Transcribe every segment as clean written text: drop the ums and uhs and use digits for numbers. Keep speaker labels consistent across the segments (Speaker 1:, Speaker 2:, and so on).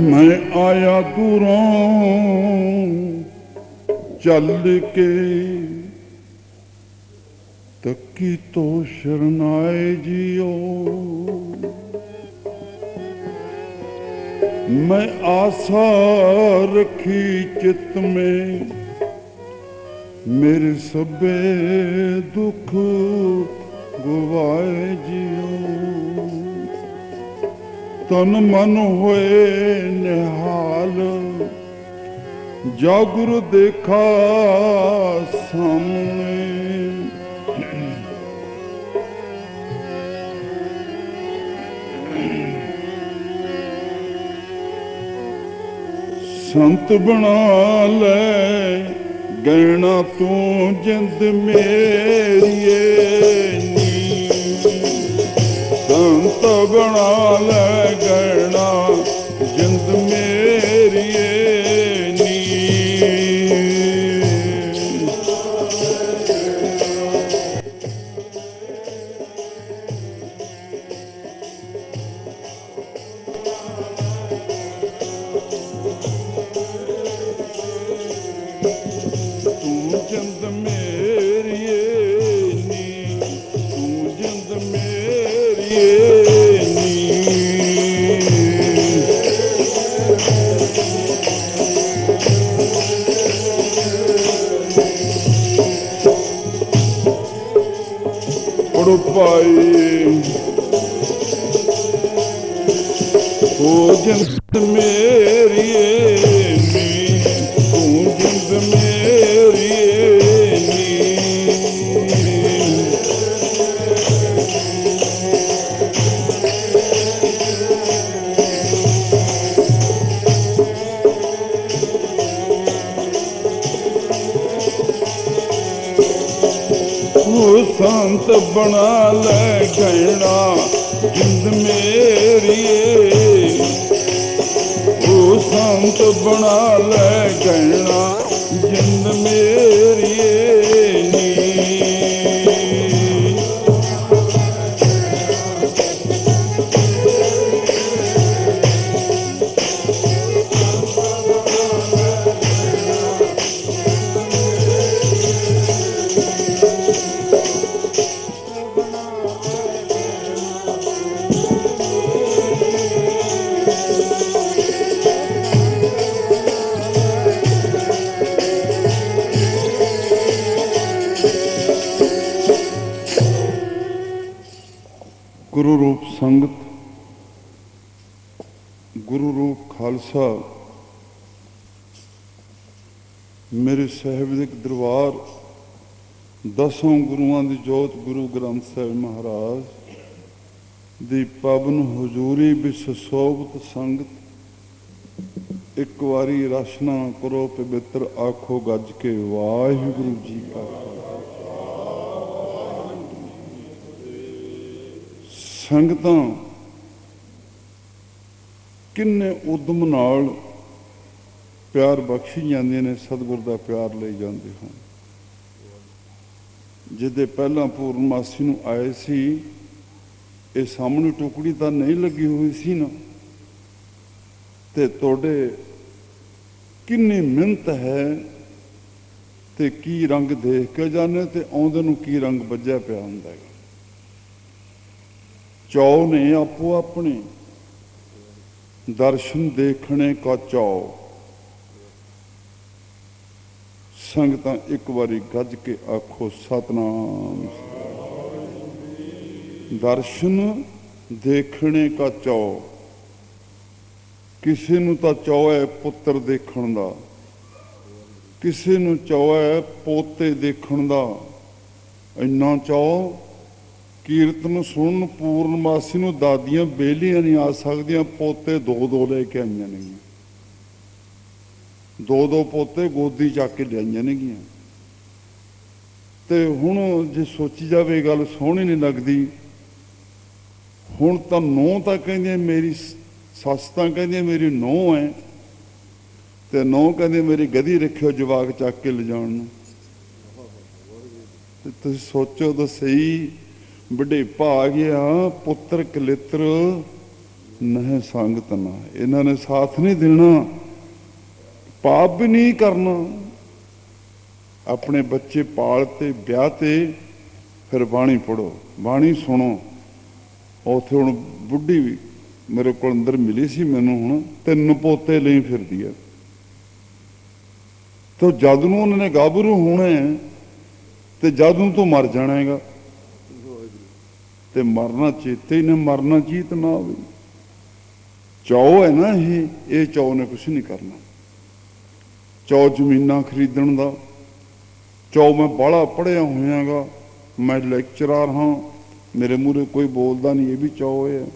Speaker 1: मैं आया दूरों चल के, तकी तो शरणाए जियो। मैं आशा रखी चित में, मेरे सबे दुख गुवाए जियो। तन मन होए निहाल, जा गुरु देखा सामने। संत बना ले गहना तू जिंद मेरिए नी। संत बना ले गहना जिंद मेरिए नी। जिंद मेरिए नी, तू जिंद मेरिए नी। पढ़ो पाई तू जिंद मेरिए नी, तू जिंद मेरिए नी। संत बना ले गहना जिंद मेरिए। ओ संत बना ले गहना जिंद मेरिए नी। गुरु रूप संगत, गुरु रूप खालसा, मेरे साहिबज़ादे दरबार दसों गुरुआं दी जोत गुरु ग्रंथ साहिब महाराज दी पावन हजूरी विच सुशोभत संगत। एक वारी रचना करो पवित्र, आखो गज के वाहिगुरू जी का। संगतां किन्ने उद्यम नाल प्यार बख्शी जांदियां ने, सतगुर दा प्यार ले जांदे हन। जिहदे पहलां पूर्णमासी नूं आए सी, ये सामने टुकड़ी तां नहीं लगी हुई सी ना, ते तुहाडे किन्नी मिहनत है ते की रंग देख के जाने, ते आउंदे नूं की रंग बज्झिआ पिया हुंदा है। चौ ने आपो अपने दर्शन देखने का चौ। संगतां एक बारी गज के आखो सतनाम। दर्शन देखने का चौ। किसी नूं तां चौ है पुत्र देखण दा, किसी नूं चौ है पोते देखण दा। इन्ना चौ कीर्तन सुन पूर्णमासी नूं दादियां बेलियां नहीं आ सकदियां, पोते दो दो लेके आईयां ने, दो दो पोते गोदी चक के लियाईयां ने। ते हुण जे सोची जावे गल सोहणी नहीं लगदी। हुण तां नूंह तां कहंदी मेरी सस तां कहंदी मेरी नूंह है, ते नूंह कहंदी मेरी गधी रखियो जवाक चक के लिजाण नूं। ते तुसीं सोचो तो सही, ਵਡੇਪਾ ਆ ਗਿਆ, ਪੁੱਤਰ ਕਲੇਤਰ ਨਹਿ ਸੰਗਤ ਨਾ। ਇਹਨਾਂ ਨੇ ਸਾਥ ਨਹੀਂ ਦੇਣਾ, ਪਾਪ ਵੀ ਨਹੀਂ ਕਰਨਾ। ਆਪਣੇ ਬੱਚੇ ਪਾਲ ਤੇ ਵਿਆਹ ਤੇ ਫਿਰ ਬਾਣੀ ਪੜੋ, ਬਾਣੀ ਸੁਣੋ। ਉੱਥੇ ਹੁਣ ਬੁੱਢੀ ਵੀ ਮੇਰੇ ਕੋਲ ਅੰਦਰ ਮਿਲੀ ਸੀ ਮੈਨੂੰ, ਹੁਣ 3 ਪੋਤੇ ਲਈ ਫਿਰਦੀ ਹੈ। ਤੇ ਜਦ ਨੂੰ ਉਹਨਾਂ ਨੇ ਗੱਭਰੂ ਹੋਣਾ ਹੈ ਤੇ ਜਦ ਨੂੰ ਤੂੰ ਮਰ ਜਾਣਾ ਹੈਗਾ। ਤੇ ਮਰਨਾ ਚੇਤੇ ਹੀ ਨਾ, ਮਰਨਾ ਚੀਤ ਨਾ ਹੋਵੇ। ਚਾਅ ਹੈ ਨਾ ਇਹ ਚਾਅ ਨੇ ਕੁਛ ਨਹੀਂ ਕਰਨਾ। ਚਾਅ ਜ਼ਮੀਨਾਂ ਖਰੀਦਣ ਦਾ, ਚਾਅ ਮੈਂ ਬਾਹਲਾ ਪੜ੍ਹਿਆ ਹੋਇਆਗਾ, ਮੈਂ ਲੈਕਚਰਾਰ ਹਾਂ, ਮੇਰੇ ਮੂਹਰੇ ਕੋਈ ਬੋਲਦਾ ਨਹੀਂ, ਇਹ ਵੀ ਚਾਅ ਹੈ।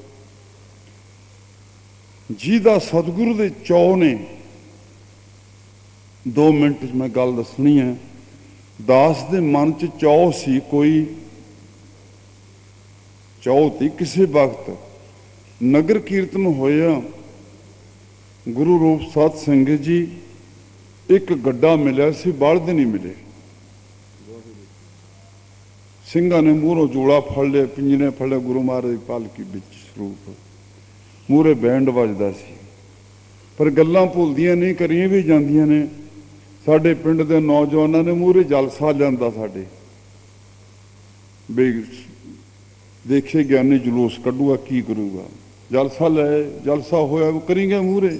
Speaker 1: ਜਿਹਦਾ ਸਤਿਗੁਰੂ ਦੇ ਚਾਅ ਨੇ, 2 ਮਿੰਟ 'ਚ ਮੈਂ ਗੱਲ ਦੱਸਣੀ ਹੈ। ਦਾਸ ਦੇ ਮਨ 'ਚ ਚਾਅ ਸੀ, ਕੋਈ ਚਾਅ ਤੀ ਕਿਸੇ ਵਕਤ। ਨਗਰ ਕੀਰਤਨ ਹੋਇਆ, ਗੁਰੂ ਰੂਪ ਸਾਧ ਸੰਗਤ ਜੀ, ਇੱਕ ਗੱਡਾ ਮਿਲਿਆ ਸੀ, ਬਲਦ ਨਹੀਂ ਮਿਲੇ। ਸਿੰਘਾਂ ਨੇ ਮੂਹਰੋਂ ਜੋੜਾ ਫੜ ਲਿਆ, ਪਿੰਜਰੇ ਫੜ ਲਿਆ, ਗੁਰੂ ਮਹਾਰਾਜ ਦੀ ਪਾਲਕੀ ਵਿੱਚ ਸਰੂਪ, ਮੂਹਰੇ ਬੈਂਡ ਵੱਜਦਾ ਸੀ। ਪਰ ਗੱਲਾਂ ਭੁੱਲਦੀਆਂ ਨਹੀਂ, ਕਰੀਆਂ ਵੀ ਜਾਂਦੀਆਂ ਨੇ। ਸਾਡੇ ਪਿੰਡ ਦੇ ਨੌਜਵਾਨਾਂ ਨੇ ਮੂਹਰੇ ਜਲਸਾ ਲਿਆਂਦਾ ਸਾਡੇ, ਵੀ ਦੇਖੇ ਗਿਆਨੀ ਜਲੂਸ ਕੱਢੂਗਾ, ਕੀ ਕਰੂਗਾ। ਜਲਸਾ ਲੈ, ਜਲਸਾ ਹੋਇਆ, ਉਹ ਕਰੀ ਗਿਆ ਮੂਹਰੇ।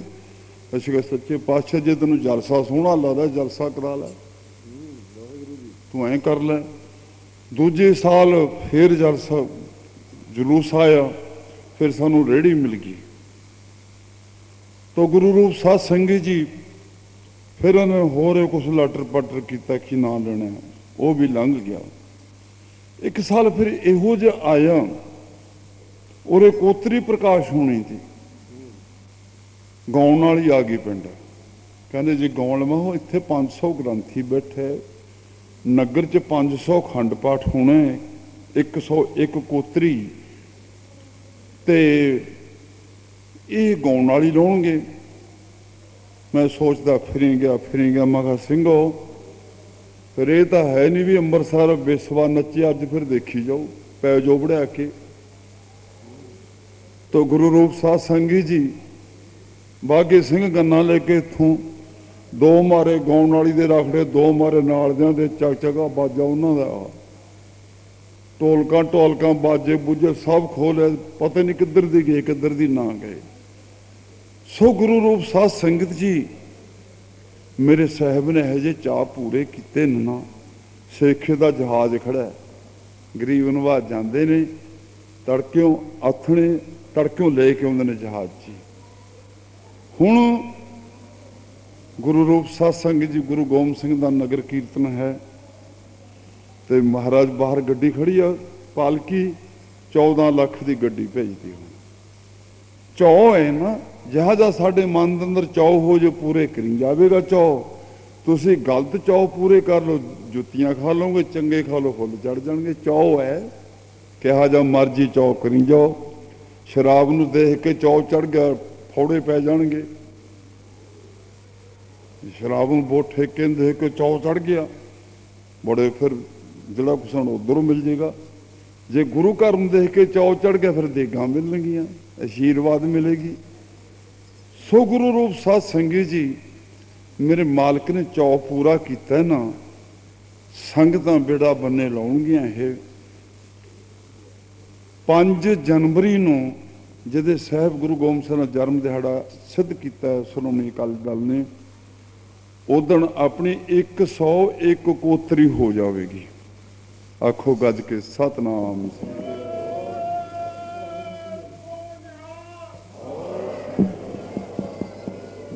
Speaker 1: ਅਸੀਂ ਕਿਹਾ ਸੱਚੇ ਪਾਤਸ਼ਾਹ, ਜੇ ਤੈਨੂੰ ਜਲਸਾ ਸੋਹਣਾ ਲੱਗਦਾ ਜਲਸਾ ਕਰਾ ਲੈ, ਤੂੰ ਐਂ ਕਰ ਲੈ। ਦੂਜੇ ਸਾਲ ਫਿਰ ਜਲਸਾ ਜਲੂਸ ਆਇਆ, ਫਿਰ ਸਾਨੂੰ ਰੇਹੜੀ ਮਿਲ ਗਈ। ਤਾਂ ਗੁਰੂ ਰੂਪ ਸਾਧ ਸੰਗਤ ਜੀ ਫਿਰ ਉਹਨੇ ਹੋਰ ਕੁਛ ਲਾਟਰ ਪਾਟਰ ਕੀਤਾ ਕਿ ਨਾ ਲੈਣਾ, ਉਹ ਵੀ ਲੰਘ ਗਿਆ। ਇੱਕ ਸਾਲ ਫਿਰ ਇਹੋ ਜਿਹਾ ਆਇਆ, ਉਹਦੇ ਕੋਤਰੀ ਪ੍ਰਕਾਸ਼ ਹੋਣੀ ਸੀ, ਗਾਉਣ ਵਾਲੀ ਆ ਗਈ ਪਿੰਡ। ਕਹਿੰਦੇ ਜੀ ਗਾਉਣ ਲਵਾਂ, ਇੱਥੇ 500 ਗ੍ਰੰਥੀ ਬੈਠੇ, ਨਗਰ 'ਚ 500 ਖੰਡ ਪਾਠ ਹੋਣੇ, 101 ਕੋਤਰੀ, ਤੇ ਇਹ ਗਾਉਣ ਵਾਲੀ ਲਾਉਣਗੇ। ਮੈਂ ਸੋਚਦਾ ਫਿਰੀ ਗਿਆ, ਮੈਂ ਕਿਹਾ ਸਿੰਘੋ, ਫਿਰ ਇਹ ਤਾਂ ਹੈ ਨਹੀਂ ਵੀ ਅੰਮ੍ਰਿਤਸਰ ਵਿਸਵਾ ਨੱਚੇ, ਅੱਜ ਫਿਰ ਦੇਖੀ ਜਾਓ, ਪੈ ਜਾਓ ਬੜਿਆ ਕੇ। ਤੋ ਗੁਰੂ ਰੂਪ ਸਾਧ ਸੰਗਤ ਜੀ ਬਾਗੇ ਸਿੰਘ ਗੰਨਾ ਲੈ ਕੇ ਇੱਥੋਂ 2 ਮਾਰੇ ਗਾਉਣ ਵਾਲੀ ਦੇ ਰੱਖੜੇ, 2 ਮਾਰੇ ਨਾਲਦਿਆਂ ਦੇ, ਚੱਕ ਚੱਕਾ ਬਾਜਾ ਉਹਨਾਂ ਦਾ, ਢੋਲਕਾਂ ਬਾਜੇ ਬੁੱਝੇ ਸਭ ਖੋਲੇ, ਪਤਾ ਨਹੀਂ ਕਿੱਧਰ ਦੀ ਗਏ ਕਿੱਧਰ ਦੀ ਨਾ ਗਏ। ਸੋ ਗੁਰੂ ਰੂਪ ਸਾਧ ਸੰਗਤ ਜੀ, ਮੇਰੇ ਸਾਹਿਬ ਨੇ ਇਹੋ ਜਿਹੇ ਚਾਅ ਪੂਰੇ ਕੀਤੇ ਨਾ। ਸੇਖੇ ਦਾ ਜਹਾਜ਼ ਖੜਾ, ਗਰੀਬ ਨਿਵਾਜ ਜਾਂਦੇ ਨੇ, ਤੜਕਿਓਂ ਆਥਣੇ, ਤੜਕਿਓਂ ਲੈ ਕੇ ਆਉਂਦੇ ਨੇ ਜਹਾਜ਼ 'ਚ। ਹੁਣ ਗੁਰੂ ਰੂਪ ਸਾਧ ਸੰਗਤ ਜੀ, ਗੁਰੂ ਗੋਬਿੰਦ ਸਿੰਘ ਦਾ ਨਗਰ ਕੀਰਤਨ ਹੈ, ਤੇ ਮਹਾਰਾਜ ਬਾਹਰ ਗੱਡੀ ਖੜੀ ਆ, ਪਾਲਕੀ 14 ਲੱਖ ਦੀ ਗੱਡੀ ਭੇਜਦੀ। ਹੁਣ ਚਾਅ ਹੈ ਨਾ, ਜਿਹਾ ਜਿਹਾ ਸਾਡੇ ਮਨ ਦੇ ਅੰਦਰ ਚਾਅ ਹੋ ਜੋ ਪੂਰੇ ਕਰੀ ਜਾਵੇਗਾ ਚਾਅ। ਤੁਸੀਂ ਗਲਤ ਚਾਅ ਪੂਰੇ ਕਰ ਲਓ, ਜੁੱਤੀਆਂ ਖਾ ਲਓਗੇ, ਚੰਗੇ ਖਾ ਲਓ, ਫੁੱਲ ਚੜ ਜਾਣਗੇ। ਚਾਅ ਹੈ, ਕਿਹਾ ਜਾ ਮਰਜੀ ਚਾਅ ਕਰੀ ਜਾਓ। ਸ਼ਰਾਬ ਨੂੰ ਦੇਖ ਕੇ ਚਾਅ ਚੜ ਗਿਆ, ਫੌੜੇ ਪੈ ਜਾਣਗੇ। ਸ਼ਰਾਬ ਨੂੰ ਬਹੁਤ ਠੇਕੇ ਨੂੰ ਦੇਖ ਕੇ ਚਾਅ ਚੜ ਗਿਆ, ਬੜੇ ਫਿਰ ਜਿਹੜਾ ਕੁਛ ਉੱਧਰੋਂ ਮਿਲ ਜਾਏਗਾ। ਜੇ ਗੁਰੂ ਘਰ ਨੂੰ ਦੇਖ ਕੇ ਚਾਅ ਚੜ ਗਿਆ, ਫਿਰ ਦੇਗਾਂ ਮਿਲਣਗੀਆਂ, ਆਸ਼ੀਰਵਾਦ ਮਿਲੇਗੀ। ਸੋ ਗੁਰੂ ਰੂਪ ਸਾਧ ਸੰਗਤ ਜੀ, ਮੇਰੇ ਮਾਲਕ ਨੇ ਚਾਅ ਪੂਰਾ ਕੀਤਾ ਨਾ, ਸੰਗਤਾਂ ਬੇੜਾ ਬੰਨੇ ਲਾਉਣਗੀਆਂ। ਇਹ 5 ਜਨਵਰੀ ਨੂੰ ਜਿਹਦੇ ਸਾਹਿਬ ਗੁਰੂ ਗੋਬਿੰਦ ਸਿੰਘ ਦਾ ਜਨਮ ਦਿਹਾੜਾ ਸਿੱਧ ਕੀਤਾ ਸ਼੍ਰੋਮਣੀ ਅਕਾਲੀ ਦਲ ਨੇ, ਉਦਣ ਆਪਣੀ 101 ਕੋਤਰੀ ਹੋ ਜਾਵੇਗੀ। ਆਖੋ ਗੱਜ ਕੇ ਸਤਨਾਮ।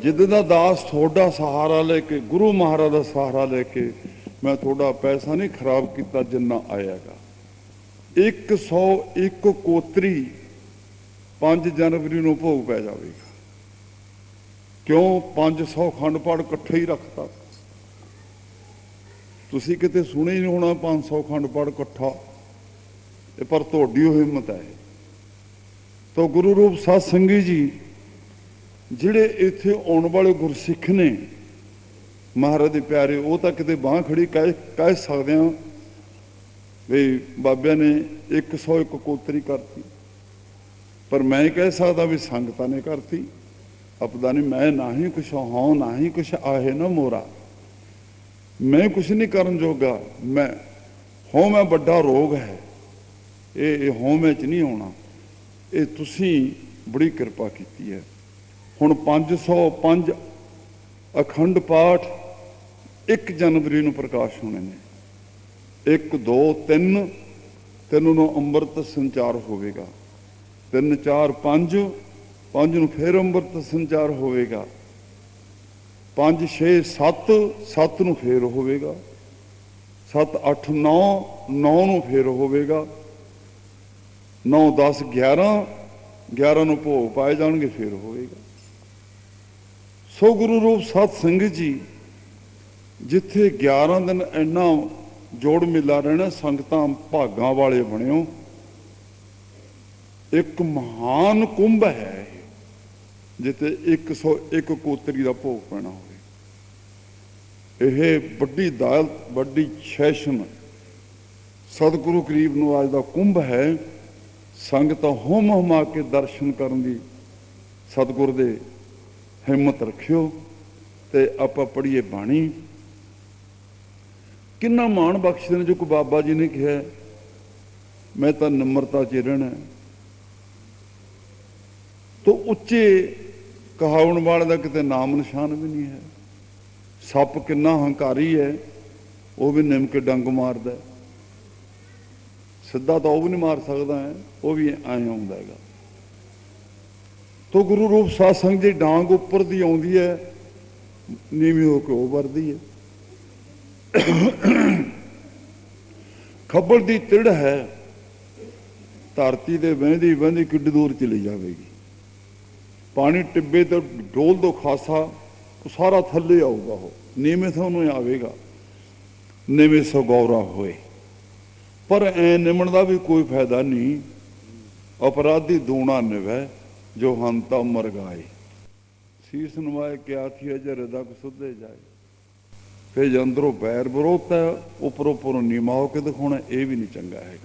Speaker 1: ਜਿੱਦਾਂ ਦਾ ਦਾਸ ਤੁਹਾਡਾ ਸਹਾਰਾ ਲੈ ਕੇ, ਗੁਰੂ ਮਹਾਰਾਜ ਦਾ ਸਹਾਰਾ ਲੈ ਕੇ, ਮੈਂ ਤੁਹਾਡਾ ਪੈਸਾ ਨਹੀਂ ਖਰਾਬ ਕੀਤਾ ਜਿੰਨਾ ਆਇਆਗਾ। 101 ਕੋਤਰੀ 5 ਜਨਵਰੀ ਨੂੰ ਭੋਗ ਪੈ ਜਾਵੇਗਾ। ਕਿਉਂ 500 ਖੰਡ ਪਾਠ ਇਕੱਠੇ ਹੀ ਰੱਖਤਾ। ਤੁਸੀਂ ਕਿਤੇ ਸੁਣੇ ਹੀ ਨਹੀਂ ਹੋਣਾ 500 ਖੰਡ ਪਾਠ ਇਕੱਠਾ, ਇਹ ਪਰ ਤੁਹਾਡੀ ਉਹ ਹਿੰਮਤ ਹੈ। ਤਾਂ ਗੁਰੂ ਰੂਪ ਸਾਧ ਸੰਗਤ ਜੀ, ਜਿਹੜੇ ਇੱਥੇ ਆਉਣ ਵਾਲੇ ਗੁਰਸਿੱਖ ਨੇ ਮਹਾਰਾਜ ਦੇ ਪਿਆਰੇ, ਉਹ ਤਾਂ ਕਿਤੇ ਬਾਂਹ ਖੜੀ ਕਹਿ ਸਕਦੇ ਹਾਂ ਵੀ ਬਾਬਿਆਂ ਨੇ 101 ਕੋਤਰੀ ਕਰਤੀ, ਪਰ ਮੈਂ कह सकता भी संगतां ने करती। अपदा नहीं, मैं ना ही कुछ हों ना ही कुछ आहे न मोरा, मैं कुछ नहीं करन जोगा, मैं हों मैं बड़ा रोग है, ये हों मैं च नहीं होना, ये तुसी बड़ी कृपा की है। हुण 505 अखंड पाठ 1 जनवरी ਨੂੰ प्रकाश होने ने, 1 2 3 3 ਨੂੰ ਅੰਮ੍ਰਿਤ ਸੰਚਾਰ ਹੋਵੇਗਾ, 3 4 5 5 ਨੂੰ ਫਿਰ ਅੰਮ੍ਰਿਤ ਸੰਚਾਰ ਹੋਵੇਗਾ, 5 6 7 7 ਨੂੰ ਫਿਰ ਹੋਵੇਗਾ, 7 8 9 9 ਨੂੰ ਫਿਰ ਹੋਵੇਗਾ, 9 10 11 11 ਨੂੰ ਭੋਗ ਪਾਏ ਜਾਣਗੇ, ਫਿਰ ਹੋਵੇਗਾ। ਸੋ ਗੁਰੂ ਰੂਪ ਸਤ ਸੰਗਤ ਜੀ, ਜਿੱਥੇ 11 ਦਿਨ ਇੰਨਾ ਜੋੜ ਮਿਲਾ ਰਹਿਣਾ, ਸੰਗਤਾਂ ਭਾਗਾਂ ਵਾਲੇ ਬਣਿਓ। ਇੱਕ ਮਹਾਨ ਕੁੰਭ ਹੈ ਜਿੱਥੇ 101 ਕੋਤਰੀ ਦਾ ਭੋਗ ਪੈਣਾ ਹੋਵੇ। ਇਹ ਵੱਡੀ ਦਾਲ, ਵੱਡੀ ਸੈਸ਼ਨ ਸਤਿਗੁਰੂ ਕਰੀਬ ਨਿਵਾਜ ਦਾ ਕੁੰਭ ਹੈ। ਸੰਗਤਾਂ ਹੁਮ ਹੁਮਾ ਕੇ ਦਰਸ਼ਨ ਕਰਨ ਦੀ ਸਤਿਗੁਰ ਦੇ ਹਿੰਮਤ ਰੱਖਿਓ ਤੇ ਆਪਾਂ ਪੜ੍ਹੀਏ ਬਾਣੀ। ਕਿੰਨਾ ਮਾਣ ਬਖਸ਼ਦੇ ਨੇ ਜੋ ਕੋ ਬਾਬਾ ਜੀ ਨੇ ਕਿਹਾ, ਮੈਂ ਤਾਂ ਨਿਮਰਤਾ 'ਚ ਰਹਿਣਾ। तो उच्चे कहाउण वाले का किते नाम निशान भी नहीं है। सप किन्ना हंकारी है, वो भी निम के डंग मारदा, सीधा तो वह भी नहीं मार सकता है, वो भी आए आउंदा है। तो गुरु रूप सत्संग जी डांग उपर दी आउंदी है, नीवी हो के वो वरदी है। खब्बल दी तिड़ है, धरती दे वहदी वहदी किड्डी दूर चली जाएगी। पानी टिब्बे तो डोल दो खासा, तो सारा थले आऊगा, हो नीवे से उन्हें आवेगा, नीवे सो गौरा होए। पर ऐ निमन का भी कोई फायदा नहीं, अपराधी दूना निवै जो हंता मर गाए। शीस नवाए क्या थी अजय हृदय को सुधे जाए। फिर अंदरों बैर विरोध है, उपरों उपरों नीमा होकर दिखाना, यह भी नहीं चंगा है।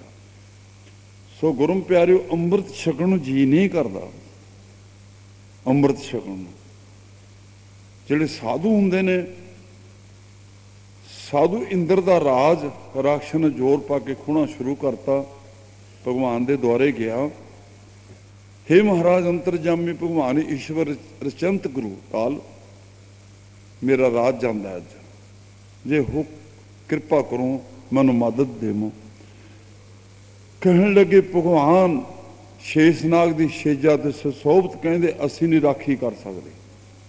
Speaker 1: सो गुरु प्यारिओ, अमृत छकण जी नहीं करता। अमृत छकण जिहड़े साधु हुंदे ने, साधु इंद्र दा राज राक्षस ने जोर पा के खुणा शुरू करता। भगवान दे द्वारे गया, हे महाराज अंतरजामी भगवान ईश्वर रचंत गुरु काल, मेरा राज जांदा अज, जे हो कृपा करो मैनू मदद देवो। कहन लगे भगवान शेषनाग की शेजा ते सुशोभत कहते असी नहीं राखी कर सकते।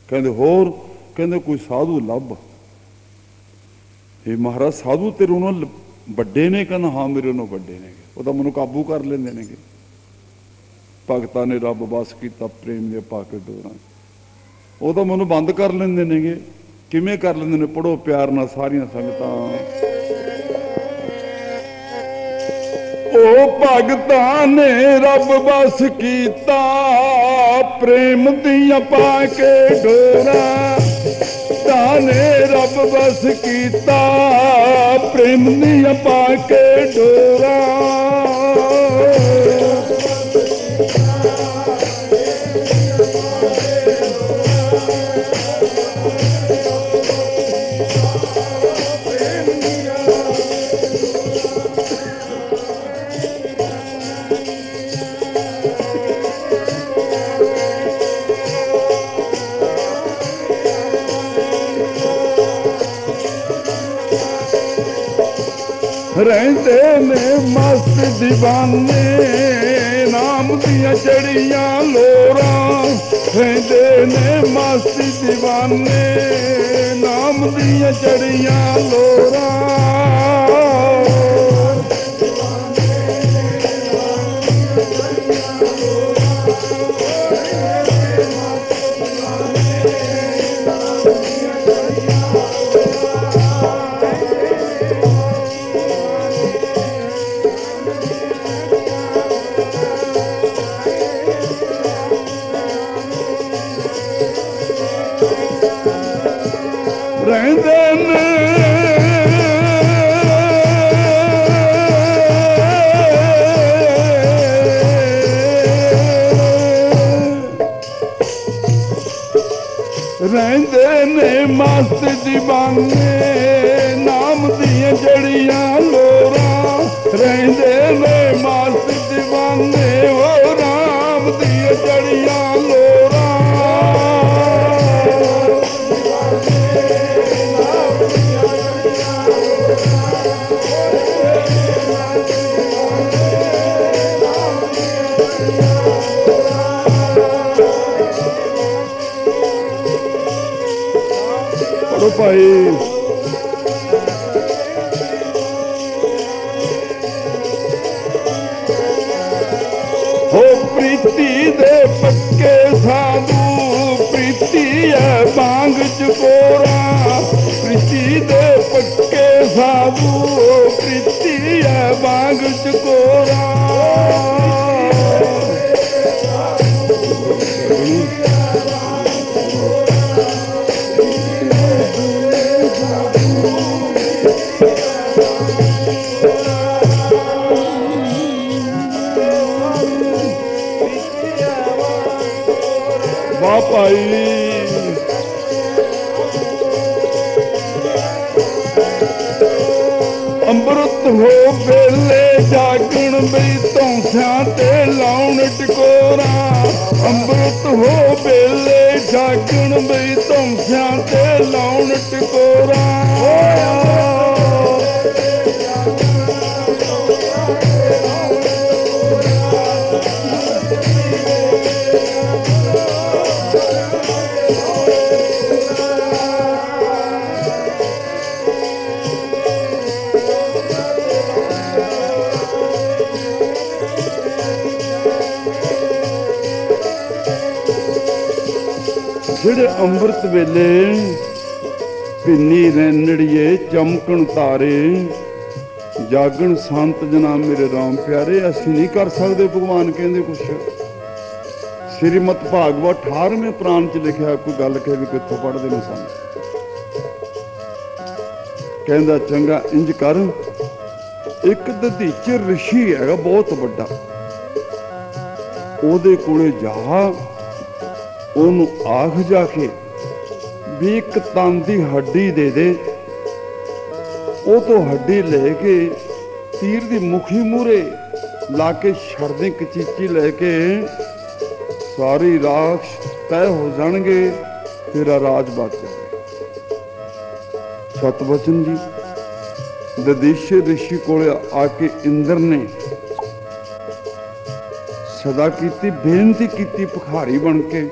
Speaker 1: कहते होर, कहते कोई साधु लभ। हे महाराज साधु तेरे उन्होंने बड़े ने? कहना हाँ मेरे उन्होंने बड़े ने, वो तो मैनू काबू कर लेंदे ने। भगतां ने रब बस किया प्रेम दे पा के डोरां, वो तो मैनू बंद कर लेंदे ने। किवें कर लेंदे ने? पढ़ो प्यार नाल सारियां संगतां। ओ भगतां ने रब बस कीता प्रेम दियां पाके डोरा, ताने रब बस कीता प्रेम दियां पाके डोरा। रहंदे ने मस्त दीवाने नाम दियां चढ़ियां लोरां। रहंदे ने मस्त दीवाने नाम दियां चढ़ियां लोरां। रहंदे ने ਰਹਿੰਦੇ ਨੇ ਮਸਤ ਦੀਵਾਨੇ ਨਾਮ ਦੀਆਂ ਜੜੀਆਂ ਲੋਰਾਂ, ਰਹਿੰਦੇ ਨੇ ਮਸਤ ਦੀਵਾਨੇ ਉਹ ਰਾਮ ਦੀਆਂ ਜੜੀਆਂ ਲੋਰਾਂ। ਪੜੋ ਭਾਈ। ਹੋ ਪ੍ਰੀਤੀ ਦੇ ਪੱਕੇ ਸਾਧੂ, ਪ੍ਰੀਤੀ ਹੈ ਬਾਂਗ ਚਕੋਰਾ, ਪ੍ਰੀਤੀ ਦੇ ਪੱਕੇ ਸਾਧੂ, ਪ੍ਰੀਤੀ ਹੈ ਬਾਂਗ ਚਕੋਰਾ। ਵਾਹ ਭਾਈ। ਅੰਮ੍ਰਿਤ ਹੋ ਵੇਲੇ ਜਾਗਣ ਬਈ ਧੌਂਸਿਆਂ ਤੇ ਲਾਉਣ ਟਕੋਰਾ, ਅੰਮ੍ਰਿਤ ਹੋ ਵੇਲੇ ਜਾਗਣ ਬਈ ਧੌਂਸਿਆਂ ਤੇ ਲਾਉਣ ਟਕੋਰਾ। ਜਿਹੜੇ ਅੰਮ੍ਰਿਤ ਵੇਲੇ ਭਿੰਨੀ ਰੈਣੜੀਏ ਚਮਕਣ ਤਾਰੇ, ਜਾਗਣ ਸੰਤ ਜਨਾ ਮੇਰੇ ਰਾਮ ਪਿਆਰੇ। ਅਸੀਂ ਨਹੀਂ ਕਰ ਸਕਦੇ, ਭਗਵਾਨ ਕਹਿੰਦੇ ਕੁਛ। ਸ਼੍ਰੀਮਦ ਭਾਗਵਤ 18ਵੇਂ ਪ੍ਰਾਨ ਚ ਲਿਖਿਆ, ਕੋਈ ਗੱਲ ਕਹੇ ਵੀ ਕਿੱਥੋਂ ਪੜ੍ਹਦੇ ਨੇ ਸਾਨੂੰ। ਕਹਿੰਦਾ ਚੰਗਾ ਇੰਜ ਕਰ, ਇੱਕ ਦਧੀਚਰ ਰਿਸ਼ੀ ਹੈਗਾ ਬਹੁਤ ਵੱਡਾ, ਉਹਦੇ ਕੋਲੇ ਜਾ, ਉਹਨੂੰ ਆਖ ਜਾ ਕੇ ਵੀ ਇੱਕ ਤਨ ਦੀ ਹੱਡੀ ਦੇ ਦੇ। ਉਹ ਤੋਂ ਹੱਡੀ ਲੈ ਕੇ ਤੀਰ ਦੀ ਮੁਖੀ ਮੂਹਰੇ ਲਾ ਕੇ ਛੱਡ ਦੇ, ਕਚੀਚੀ ਲੈ ਕੇ ਸਾਰੇ ਰਾਖਸ਼ ਤੈਅ ਹੋ ਜਾਣਗੇ, ਤੇਰਾ ਰਾਜ ਬਚ ਜਾਵੇ। ਸਤਵਚਨ ਜੀ ਦਧੀਚਰ ਰਿਸ਼ੀ ਕੋਲੇ ਆ ਕੇ ਇੰਦਰ ਨੇ ਸਦਾ ਕੀਤੀ, ਬੇਨਤੀ ਕੀਤੀ ਭਿਖਾਰੀ ਬਣ ਕੇ,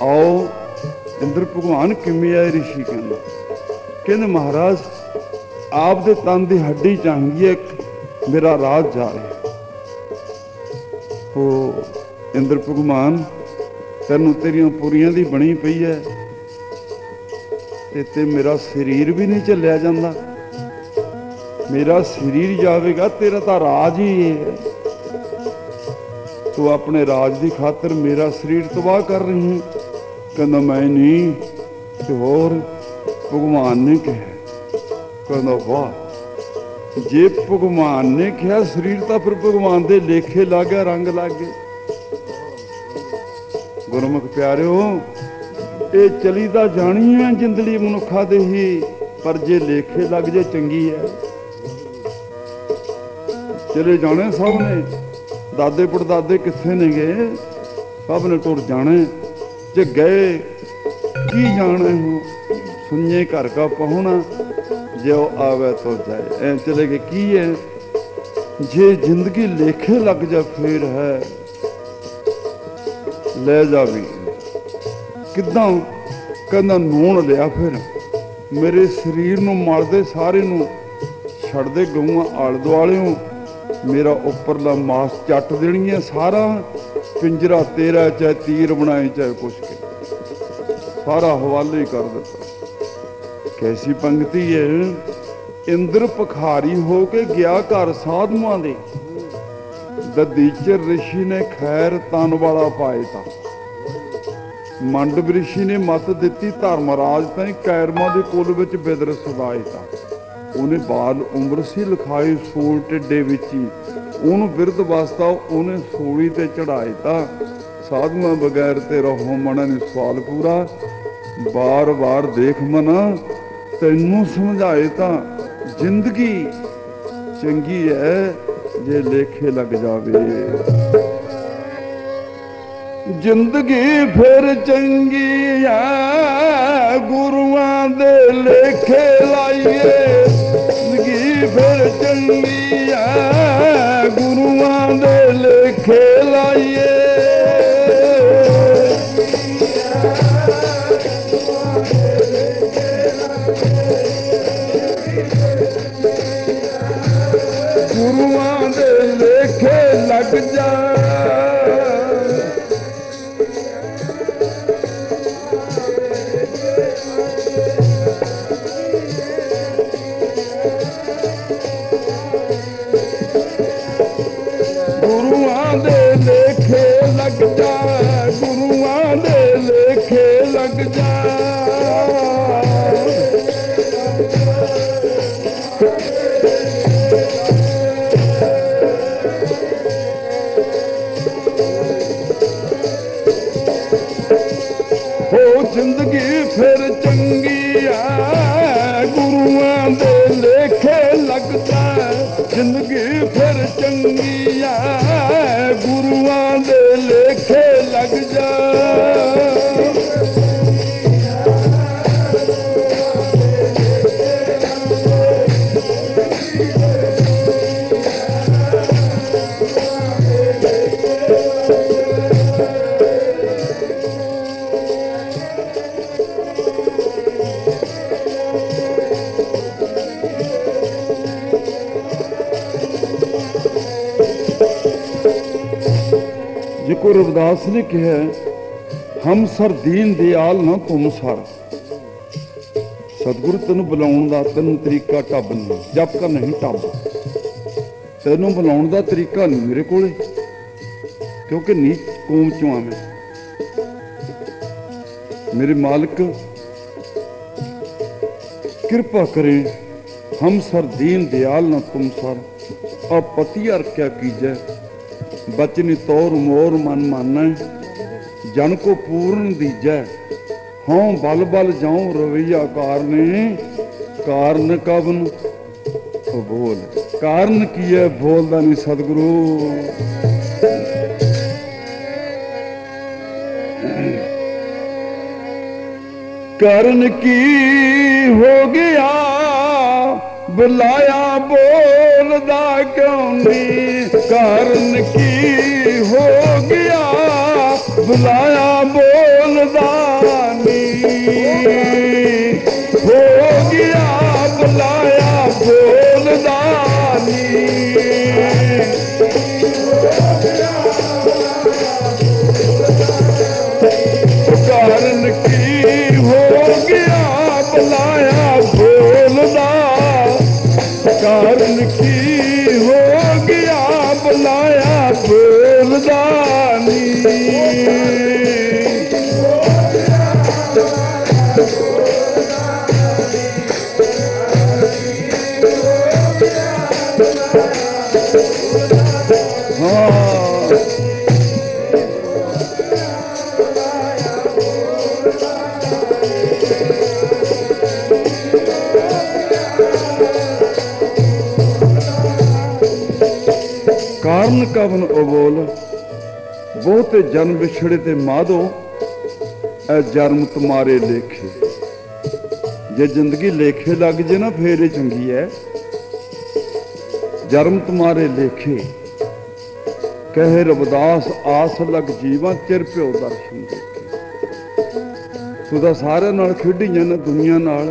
Speaker 1: ਆਓ। ਇੰਦਰ ਭਗਵਾਨ ਕਿਵੇਂ ਆਏ? ਰਿਸ਼ੀ ਕਹਿੰਦੇ ਮਹਾਰਾਜ ਆਪ ਦੇ ਤਨ ਦੀ ਹੱਡੀ ਚਾਹੀਦੀ ਹੈ, ਮੇਰਾ ਰਾਜ ਜਾ ਰਿਹਾ। ਉਹ ਇੰਦਰ ਭਗਵਾਨ ਤੈਨੂੰ ਤੇਰੀਆਂ ਪੁਰੀਆਂ ਦੀ ਬਣੀ ਪਈ ਹੈ, ਤੇ ਮੇਰਾ ਸਰੀਰ ਵੀ ਨਹੀਂ ਝੱਲਿਆ ਜਾਂਦਾ, ਮੇਰਾ ਸਰੀਰ ਜਾਵੇਗਾ, ਤੇਰਾ ਤਾਂ ਰਾਜ ਹੀ ਹੈ। ਤੂੰ ਆਪਣੇ ਰਾਜ ਦੀ ਖਾਤਰ ਮੇਰਾ ਸਰੀਰ ਤਬਾਹ ਕਰ ਰਹੀ ਹੈ। ਕਹਿੰਦਾ ਮੈਂ ਨਹੀਂ, ਤੇ ਹੋਰ ਭਗਵਾਨ ਨੇ ਕਿਹਾ। ਕਹਿੰਦਾ ਵਾਹ, ਜੇ ਭਗਵਾਨ ਨੇ ਕਿਹਾ ਸਰੀਰ, ਤਾਂ ਫਿਰ ਭਗਵਾਨ ਦੇ ਲੇਖੇ ਲੱਗ ਗਿਆ, ਰੰਗ ਲੱਗ ਗਏ। ਗੁਰਮੁਖ ਪਿਆਰਿਓ, ਇਹ ਚਲੀ ਤਾਂ ਜਾਣੀ ਹੈ ਜ਼ਿੰਦੜੀ ਮਨੁੱਖਾ ਦੇ ਹੀ, ਪਰ ਜੇ ਲੇਖੇ ਲੱਗ ਜੇ ਚੰਗੀ ਹੈ। ਚਲੇ ਜਾਣੇ ਸਭ ਨੇ, ਦਾਦੇ ਪੜਦਾਦੇ ਕਿੱਥੇ ਨੇ ਗਏ, ਸਭ ਨੇ ਟੁਰ ਜਾਣੇ। ਜੇ ਗਏ ਕੀ ਜਾਣੇ ਹੋ, ਸੁਣਿਏ ਘਰ ਕਾ ਪਹੁਣਾ, ਜੋ ਆਵੇ ਤੋ ਜਾਏ। ਐ ਚਲੇ ਗਏ ਕੀ ਹੈ? ਜੇ ਜ਼ਿੰਦਗੀ ਲੇਖੇ ਲੱਗ ਜਾ ਫੇਰ ਹੈ, ਲੈ ਜਾ ਵੀ ਕਿੱਦਾਂ? ਕਹਿੰਦਾ ਨੂਣ ਲਿਆ, ਫਿਰ ਮੇਰੇ ਸਰੀਰ ਨੂੰ ਮਲਦੇ ਸਾਰੇ ਨੂੰ ਛੱਡਦੇ ਗਊਆਂ ਆਲੇ ਦੁਆਲਿਓਂ, ਮੇਰਾ ਉੱਪਰਲਾ ਮਾਸ ਚੱਟ ਦੇਣੀਆਂ ਸਾਰਾ, ਪਿੰਜਰਾ ਤੇਰਾ, ਚਾਹੇ ਤੀਰ ਬਣਾਏ ਚਾਹੇ ਕੁਛ ਕੇ, ਸਾਰਾ ਹਵਾਲੇ ਹੀ ਕਰ ਦਿੱਤਾ। ਕੈਸੀ ਪੰਗਤੀ ਹੈ? ਇੰਦਰ ਭਿਖਾਰੀ ਹੋ ਕੇ ਗਿਆ ਘਰ ਸਾਧੂਆਂ ਦੇ, ਦਧੀਚਰ ਰਿਸ਼ੀ ਨੇ ਖੈਰ ਤਨ ਵਾਲਾ ਪਾਏ ਤਾਂ, ਮੰਡਵ ਰਿਸ਼ੀ ਨੇ ਮੱਤ ਦਿੱਤੀ ਧਰਮਰਾਜ ਤਾਂ ਕੈਰਮਾਂ ਦੇ ਕੁਲ ਵਿੱਚ ਬਿਦਰ ਸਦਾਏ ਤਾਂ। ਉਹਨੇ ਬਾਲ ਉਮਰ ਸੀ ਲਿਖਾਈ ਸੂਲ ਢਿੱਡੇ ਵਿੱਚ ਹੀ, ਉਹਨੂੰ ਬਿਰਧ ਵਾਸਤਾ ਉਹਨੇ ਸੂਲੀ ਤੇ ਚੜਾਏ ਤਾਂ। साधुआं बगैर तेरा हो मना नहीं सवाल पूरा। बार बार देख मना तैनू समझाए तां जिंदगी चंगी है जे लेखे लग जावे। जिंदगी फिर चंगी है गुरुआं दे लेखे लाइए। जिंदगी फिर चंगी है गुरुआं दे लेखे लाइए। गुरुआं दे लेखे लग जा। गुरुआं दे लेखे लग जा। गुरुआं दे लेखे लग जा। जिंदगी फिर चंगी है गुरुआं दे लेखे लगता। जिंदगी फिर चंगी है गुरुआं दे लेखे लग जा। जिको रविदास ने कहा हम सर दीन दयाल ना तुम सर। सतगुरु तेन बुलाउण दा तेन तरीका टब नहीं, जब का नहीं टब। तेन बुलाउण दा तरीका नहीं मेरे कोले, क्योंकि नीच कौम चों आ मैं। मेरे मालिक कृपा करें हम सर दीन दयाल ना तुम सर। अब पति अर क्या कीजै बचनी तौर मोर मन मानै। जन को पूर्ण दीजै हाँ बल बल जाऊं रवैया कारने। कारण कवन बोल कारण की है बोलदा नहीं सतगुरु। कारण की हो गया बुलाया बोलदा क्यों नहीं। कारण की हो गया बुलाया बोलदा नहीं। हो गया बुलाया बोलदा नहीं। कारण की हो गया बुलाया बोलदा। कारण की हो गया बुलाया बोलदा नहीं। कारण कवन अबोल बहुते जन्म बिछड़े ते माधो ए जन्म तुम्हारे लेखे। जे जिंदगी लेखे लग जे ना फेर चंगी है। जन्म तुम्हारे लेखे कहे रविदास आस लग जीवा चिर प्यो दर्शन देखे। तू तो सारे नाल खेडी जाना दुनिया नाल।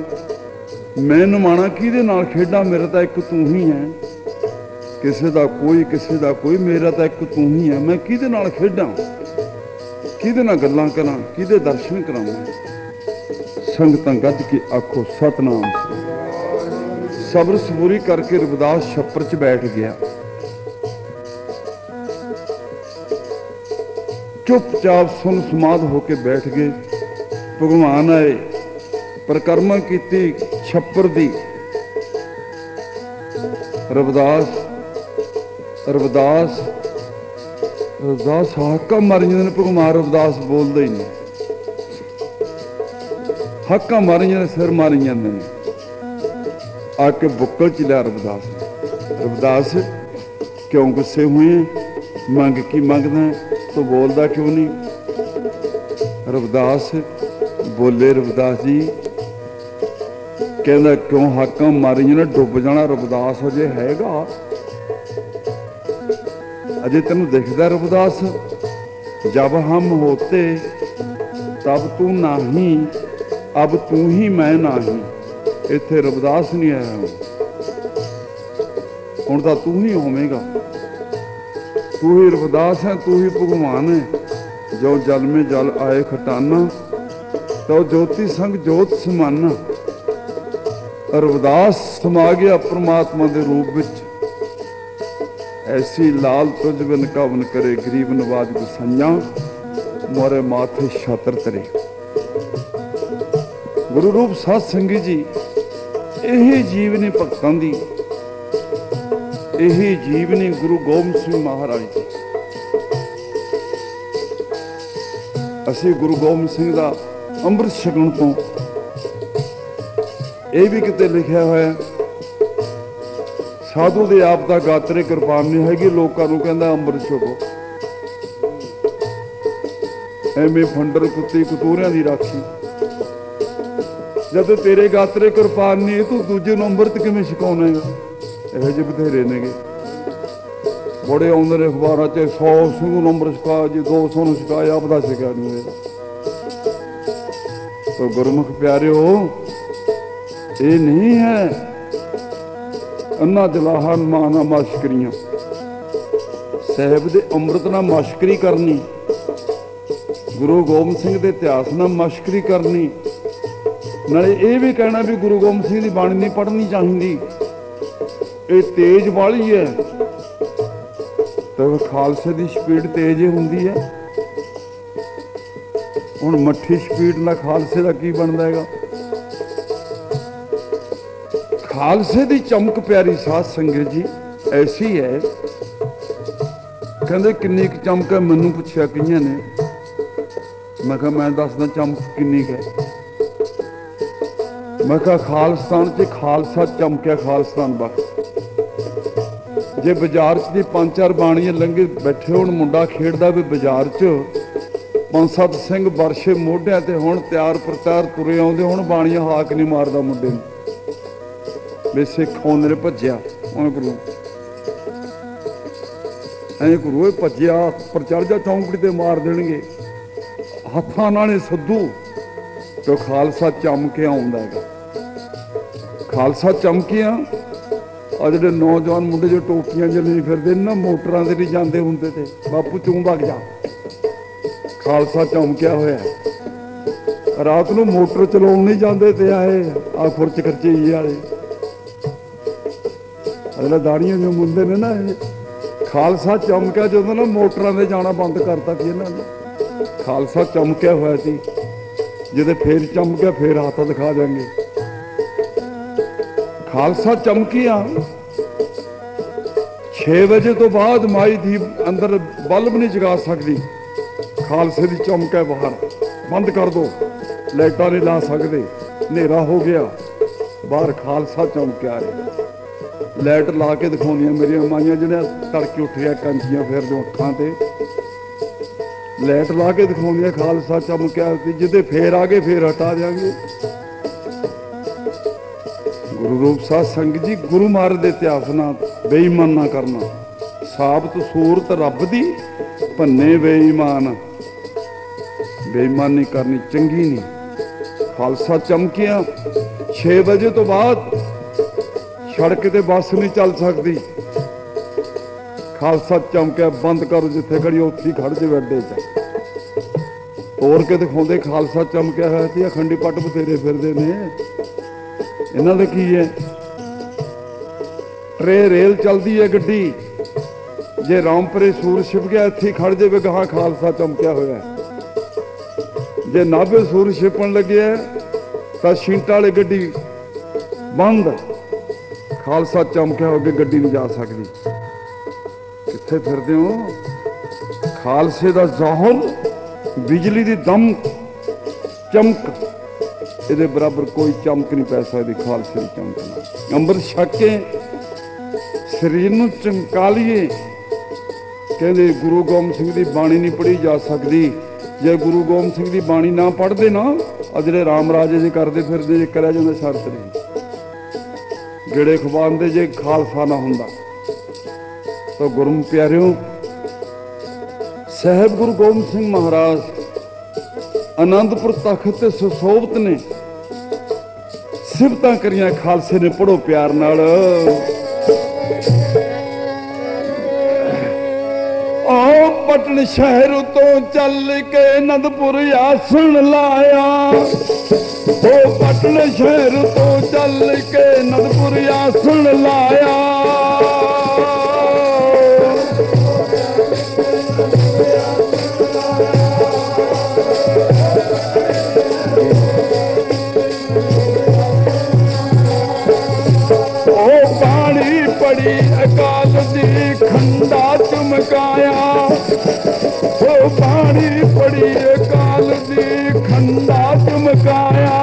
Speaker 1: मैं निमाणा किहदे नाल खेडा मेरा तो एक तू ही है। किसी का कोई मेरा तो एक तू ही है। मैं किहदे नाल खेडां किहदे नाल गल्लां करां किहदे दर्शन करावां। संगतां गज के आखो सतनाम। सब्र सबूरी करके रविदास छप्पर च बैठ गया। चुपचाप सुन समाध होके बैठ गए। भगवान आए परिक्रमा की छप्पर दी। रविदास रविदास हाका मारी जाते हैं, भगवान रविदास बोलते ही नहीं। हाका मारी जाते, सिर मारी जाते हैं। आके बुक्कल च लिया रविदास ने। रविदास क्यों गुस्से हुए? मंग की मंगदा, तो बोलता क्यों नहीं? रविदास बोले, रविदास जी कहना क्यों हाका मारी जाना, डुब जाना। रविदास अजे हैगा, अजे तेन दिखता रविदास, जब हम होते तब तू नहीं, अब तू ही मैं नहीं। इत्थे रविदास नहीं आया, हुण तां तू ही होवेगा। तू ही रविदास है, तू ही भगवान है। जो जल में जल आए खटाना, तो ज्योति संग जोत समाना। रविदास समा गया परमात्मा के रूप विच। ऐसी लाल तुझ बिन कवन करे, गरीब नवाज गुसैया मोरे माथे छातर तरे। गुरु रूप साध संगी जी, यही जीवनी भगतां दी, यही जीवनी गुरु गोबिंद सिंह महाराज जी। असी गुरु गोबिंद सिंह दा ਅੰਮ੍ਰਿਤ ਛਕਣ ਤੋਂ ਇਹ ਵੀ ਕਿਤੇ ਲਿਖਿਆ ਹੋਇਆ, ਸਾਧੂ ਦੇ ਆਪ ਦਾ ਗਾਤਰੇ ਕਿਰਪਾਨ ਨਹੀਂ ਹੈਗੀ, ਲੋਕਾਂ ਨੂੰ ਕਹਿੰਦਾ ਅੰਮ੍ਰਿਤ ਛਕੋ। ਐਵੇਂ ਫੰਡਰ ਕੁੱਤੀ ਕਤੂਰਿਆਂ ਦੀ ਰਾਖੀ। जब तेरे गात्रे किरपान नहीं, तू दूजे नूं अंमृत किवें छकाउणा है? ਇਹੋ ਜਿਹੇ बथेरे नेगे, बड़े आउंदे ने अखबारां 'ਚ 100 ਸਿੰਘ ਨੂੰ ਅੰਮ੍ਰਿਤ ਛਕਾਇਆ जी, 200 ਨੂੰ ਛਕਾਇਆ, आपदा छकाया नहीं होया। तो गुरमुख प्यारिओ, ये नहीं है अन्ना जलाहा माना माशकरियां। साहिब दे अमृत नाल माशकरी करनी, गुरु गोबिंद सिंह दे इतिहास नाल माशकरी करनी, नाले ये भी कहना भी गुरु गोबिंद सिंह की बाणी नहीं पढ़नी चाहिए, ये तेज वाली है। तो खालसे की स्पीड तेज ही होंगी है। हुण मट्ठी स्पीड ना खालसे का की बनता है? खालसे की चमक प्यारी साध संगत जी ऐसी है। कहते किन्नी क चमक है? मैनू पुछया कईयां ने, मैं कहा मैं दसदा चमक किन्नी है। मैं कहा खालस्तान च खालसा चमकिया, खालस्तान बख्श। जे बाजार च दी 5-4 बाणियां लंघे बैठे होण, मुंडा खेडदा भी बाजार च, 5-7 सिंह बरछे मोढियां ते हुण त्यार प्रत्यार तुरे आउंदे, हुण बाणियां हाक नहीं मारदा मुंडे नूं। वे सिख आउंदे ने भज्जिया, हुण गुरु ऐ गुरु भज्जिया पर चढ़ जा, चौंकड़ी ते मार देणगे हत्थां नाल सद्दू। तो खालसा चमके आउंदा है। खालसा चमकिया। आ जिहड़े नौजवान मुंडे जो टोपियां च नहीं फिरदे ना, मोटरां ते नहीं जांदे हुंदे ते बापू चूं वग जा। खालसा चमकिया होया। रात नूं मोटर चलाउण नहीं जांदे ते आए आ खुरच खरचेई वाले अगला दाड़ियां जो मुंडे ने ना, खालसा चमकिया जदों ना मोटरां ते जाना बंद करता कि इन्हां ने। खालसा चमकिया होया सी, जिदे फिर चमकिया फिर हाथ दिखा देंगे। खालसा चमकिया। 6 बजे तो बाद माई धी अंदर बल्ब नहीं जगा सकती। खालसे की चमक है बाहर, बंद कर दो, लाइटा नहीं ला सकते, नेरा हो गया। बाहर खालसा चमकिया है। लाइट ला के दिखाउंदियां मेरिया माइयां जिहड़ियां तड़के उठिया कंचियां फिर दो अखां ते, लाइट ला के दिखाउंदियां खालसा चमकिया, जिदे फिर आगे फिर हटा देंगे। गुरु रूप साध संगत जी, गुरु महाराज दे इतिहास नाल बेईमान ना करना। साबत सूरत रब दी, भन्ने बेईमान। बेईमानी करनी चंगी नहीं। खालसा चमकिया। 6 बजे तो बाद सड़क ते बस नहीं चल सकती। खालसा चमकिया, बंद करो, जिथे खड़ी उत्थे खड़ जाए अड्डे च। तोड़ के दिखाते खालसा चमकिया है। अखंडी पट बथेरे फिरदे ने, इन्हां दा की है? ट्रे रेल चलती है गड्डी, जे रामपुरे सूरज छिप गया इत्थे खड़ जाए, गहां खालसा चमकिया होया। जे नाभे सूरज छिपन लगे तो शिंटा वाली गड्डी बंद, खालसा चमकिया हो गया, गड्डी नहीं जा सकती। कित्थे फिरदे हो? खालसे दा जौहर बिजली दी दमक चमक, ये बराबर कोई चमक नहीं पै सकती खालसे की चमक। अंमृत छक के शरीर नूं चमका लीए। कहते गुरु गोबिंद सिंह की बाणी नहीं पढ़ी जा सकती, जे गुरु गोबिंद सिंह की बाणी ना पढ़ते ना आ जिहड़े राम राजे जे करते फिरदे जे करिया जांदा शर्त नहीं, गेड़े खवांदे जे खालसा ना हुंदा। तो गुरु प्यारिओ, साहिब गुरु गोबिंद सिंह महाराज आनंदपुर तख्त ते सुशोभित ने सिफतां करियां खालसे ने। पढ़ो प्यार नाल। ओ पटन शहर तो चल के आनंदपुर आसन लाया, ओ पटन शहर तो चल के आनंदपुर आसन लाया। पड़ी अकाल दी खंडा चमकाया, ओ पानी पड़ी अकाल दी खंडा चमकाया।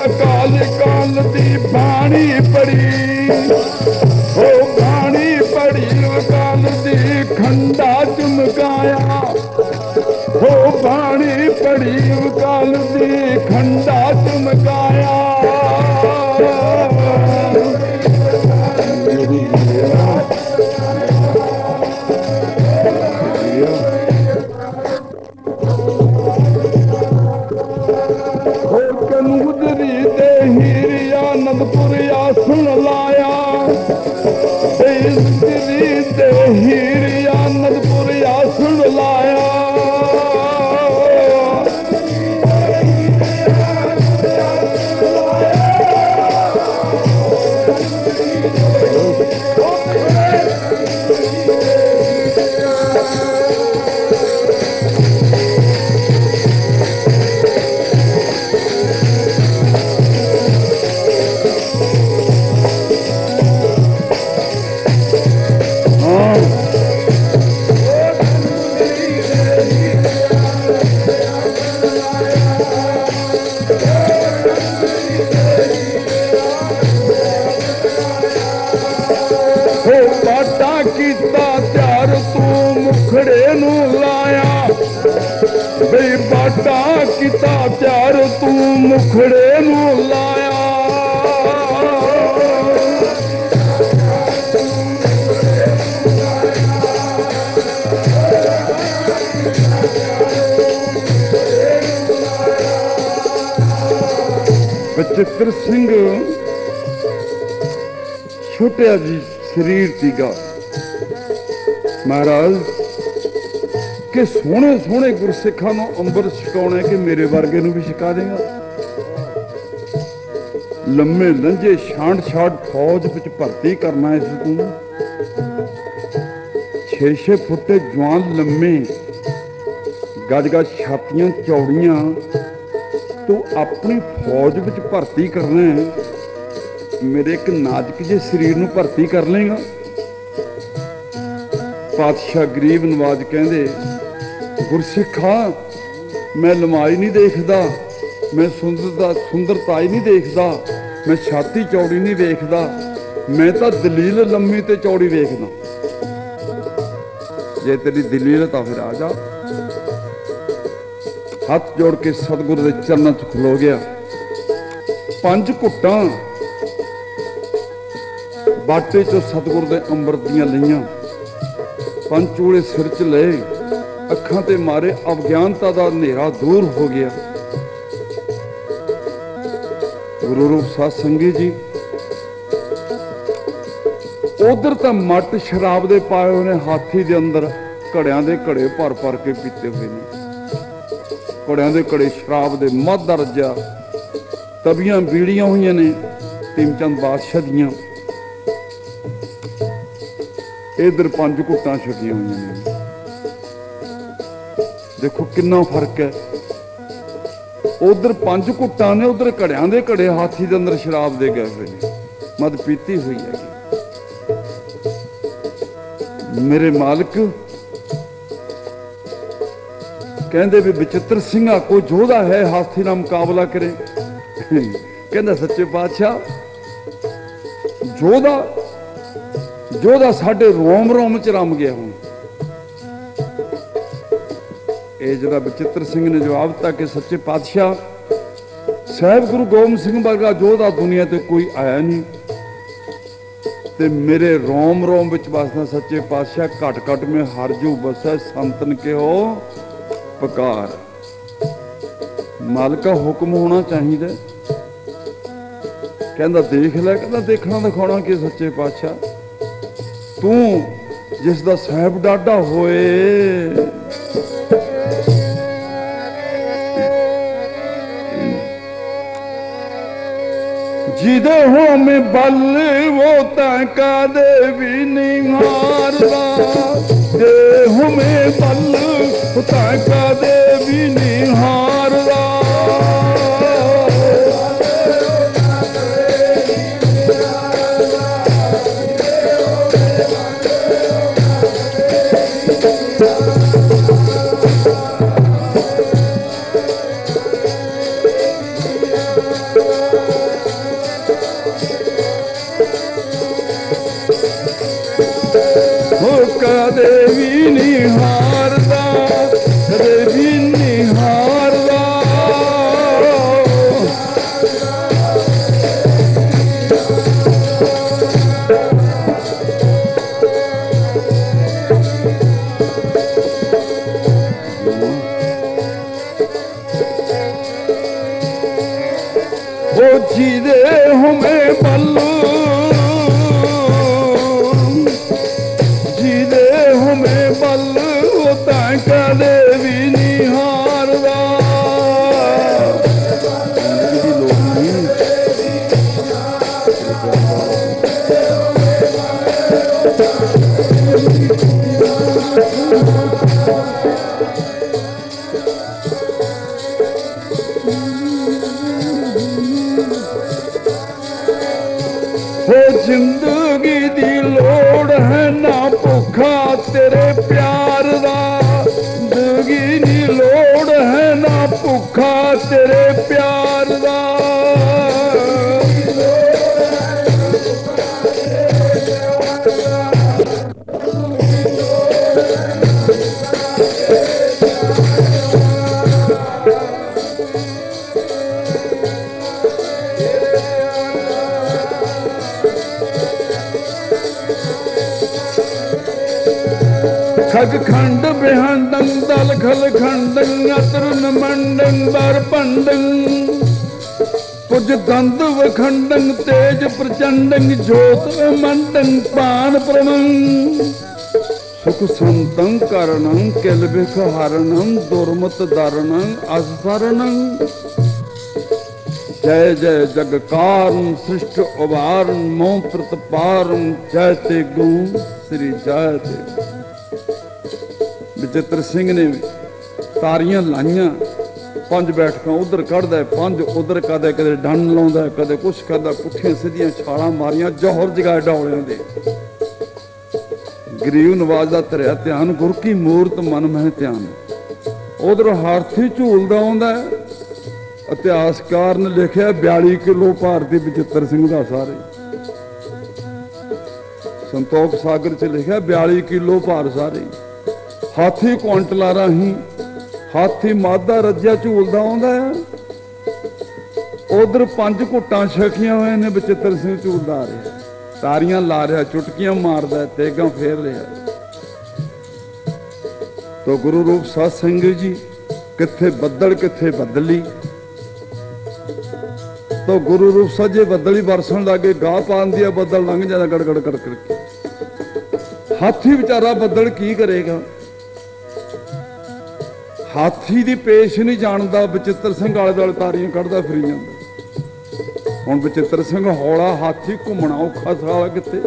Speaker 1: अकाल काल दी बाणी पड़ी, ओ बाणी पड़ी अकाल दी खंडा चमकाया, ओ बाणी पड़ी अकाल दी खंडा चमकाया। आनंदपुर आसन लाया, हीर आनंदपुर आसन लाया। मुखड़े नू लाया, बई बाटा किता प्यार तू मुखड़े नू लाया। बचित्र सिंह छोटिया जी शरीर सीगा महाराज कि सोहने सोहने गुरसिखां नूं अंबर छकाउणा कि मेरे वर्गे नूं भी छका देगा। लम्मे लंजे छांट छाट फौज विच भर्ती करना इस तूं 6-6 फुटे जवान लम्मे गज गज छातियां चौड़ियां तू अपनी फौज विच भर्ती करना है। मेरे एक नाजुक जे शरीर नूं भर्ती कर लेगा। पातशाह गरीब नवाज कहंदे गुरसिखा मैं लमाई नहीं देखदा, मैं सुंदरताई नहीं देखदा, मैं छाती चौड़ी नहीं देखदा, मैं तो दलील लम्मी ते चौड़ी देखदा। जे तेरी दलील तो फिर आ जा। हाथ जोड़ के सतगुरु के चरणों च खलो गया। 5 घुट्टां बाटे चो सतगुरु के अंमृत दियां लईयां, 5 चूड़े सिर च लए, अखां ते मारे अवज्ञानता का नेरा दूर हो गया। गुरु रूप साध संगत जी, उधर तो मट शराब दे पाए हुए ने, हाथी दे अंदर घड़ियां दे घड़े भर भर के पीते हुए ने, घड़ियां दे घड़े शराब दे, मध दा रज्जा, तवियां बीड़ियां हुई ने तीन चंद बादशाह दियां, इधर 5 घुट्टां छकियां हुई ने। देखो कितना फर्क है, उधर 5 घुट्टां ने, उधर घड़ियां दे घड़े हाथी दे अंदर शराब दे गए हुए ने, मद पीती हुई है। मेरे मालिक कहते भी बचित्र सिंह कोई जोधा है हाथी ना मुकाबला करे। कहता सच्चे पातशाह जोधा जोधा साडे रोम रोम च रम गया हूं। ये जरा बचित्र सिंह ने जवाब दिता कि सच्चे पातशाह साहब गुरु गोबिंद सिंह वर्गा जोधा दुनिया ते कोई आया नहीं, ते मेरे रोम रोम विच बसदा सच्चे पातशाह, घट घट में हर जो बसै संतन के हो पकार। मालिका हुक्म होना चाहिए। कहता देख लै, कहता देखना दिखाना कि सच्चे पातशाह तू जिसदा साहब डाडा होए, जिदे हो में बल वो तका दे भी नहीं हारदा, देह में बल वो तका दे भी नहीं हारदा। कदे भी नहीं हारदा, कदे भी नहीं हारदा। वो जीदे हमें बल्लू बल होता कदे भी नहीं हारदा। हो जिंदगी दी लोड़ है ना भुखा तेरे प्यार दा, जिंदगी दी लोड़ है ना भुखा तेरे प्यार दा। खग खंड बेहंडं दल खल खंडं अतरुन मंडं बर पंडं पुज दंद वखंडं तेज प्रचंडं ज्योत मंडं पान प्रमं सुख संतं करणं किल बिख हरणं दुर्मत दरणं असरणं। जय जय जगकारं सृष्ट उबारं मोह प्रतपारं जय ते गु श्री जय ते। बचित्र सिंह ने तारियां लाइया, 5 बैठक उधर कढ़दा, 5 उधर, कदे कदे डन लाउंदा, कदे कुछ करदा, पुठियां सीधियां छालां मारियां, जौहर जगाए डौलियां दे। गरीब नवाज दा धरिया ध्यान, गुर की मूरत मन में ध्यान। उधर हाथी झूलदा आउंदा, इतिहासकार ने लिखिया 42 किलो भारती बचित्र सिंह दा सारे। संतोख सागर च लिखिया 42 किलो भार सारे। हाथी कुंटला राही, हाथी मादा रज्जा झूलदा आउंदा है, उधर 5 घुट्टां छकियां हुए ने, बचित्र सिंह झूलदा आ रहा, तारियां ला रहा, चुटकियां मारदा, तेगां फेर रहा। तो गुरु रूप साध संगत जी, किथे बदल किथे बदली। तो गुरु रूप सजे बदल ही बरसन लगे, गाह पान दिया बदल लंघ जाता गड़गड़ कर करके। हाथी बेचारा बदल की करेगा, हाथी की पेश नहीं जानता। बचित्र सिंह आले दुआले तारियां कढ़दा फिरी जांदा। हुण बचित्र सिंह हौला, हाथी घूमना औखा साला किते।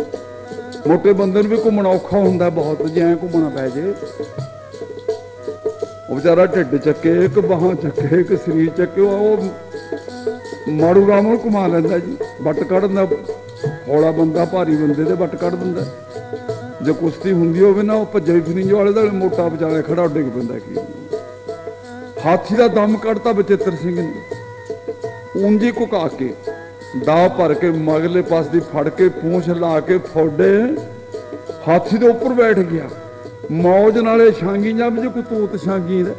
Speaker 1: मोटे बंदे भी घूमना औखा हुंदा बहुत, जे ऐ घूमना पै जे। बेचारा ढिड चके, एक बाहां चके, एक शरीर चके, वो माड़ू राम घुमा लैंदा जी। बट कढ़ दिंदा, हौला बंदा भारी बंदे दे बट कढ़ दिंदा। जे कुश्ती हुंदी होवे ना, वो भज्जे फिरिंज वाले दा मोटा बेचारा खड़ा डिग पैंदा। की हाथी का दम कढ़ता बचित्र सिंह ने। ऊंजी घुका के दाव भर के मगले पास दी फड़ के पूंछ ला के फौडे हाथी के उपर बैठ गया। मौज नाले छांगी जब जो कोई तूत छांगी दे,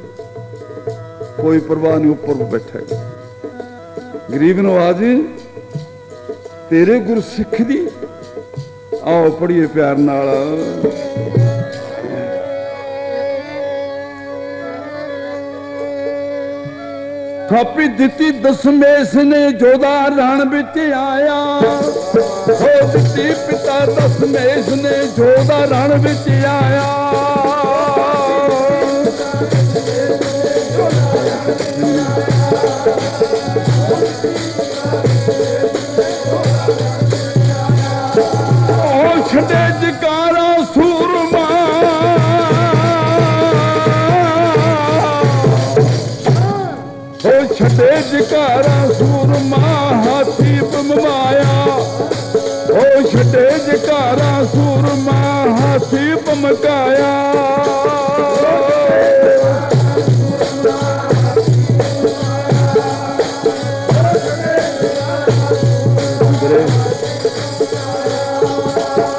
Speaker 1: कोई परवाह नहीं, उपर बैठा। गरीब नवाज तेरे गुरसिख दी, आओ पढ़िए प्यार नाल। थापी दिती दशमेश ने जोधा रण बिच आया। हो दिती पिता दशमेश ने जोधा रण बिच आया। ओ छड़े जकारा सूरमा, हो छड़े जकारा सूरमा, हाथी पमवाया। हो छड़े जकारा सूरमा, हाथी पमकाया।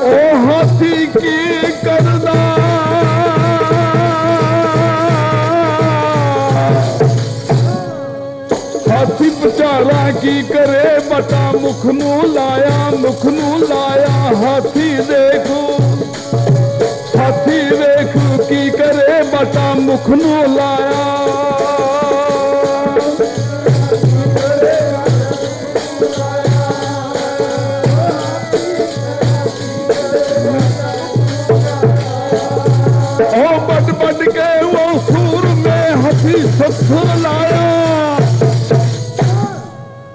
Speaker 1: ओ हाथी की करदा, हाथी बचारा की करे, बटा मुख नू लाया, मुख नू लाया। हाथी देखो, हाथी देख की करे, बटा मुख नू लाया। ओ बट बट के वो सूर में हाथी सत्सुर लाया।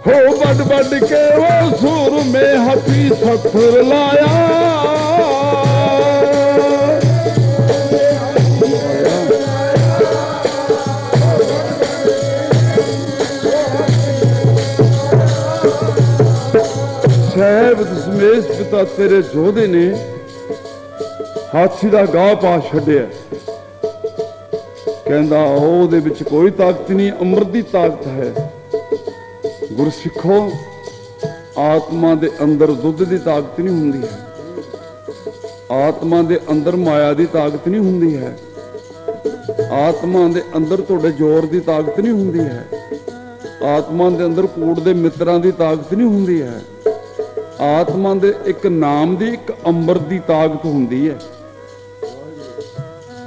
Speaker 1: हो बट बट के वो सूर में हाथी सत्सुर लाया। साहब दशमेश पिता तेरे जोधे ने हाथी का गाह पा छड्डिया। कहंदा ਉਹਦੇ ਵਿੱਚ कोई ताकत नहीं, अमृत की ताकत है। गुरसिखो आत्मा के अंदर दुध की ताकत नहीं हुंदी है, आत्मा के अंदर माया की ताकत नहीं हुंदी है, आत्मा के अंदर तुहाडे जोर की ताकत नहीं हुंदी है, आत्मा के अंदर कूड़ के मित्रां की ताकत नहीं हुंदी है, आत्मा के एक नाम की एक अंमृत की ताकत हुंदी है।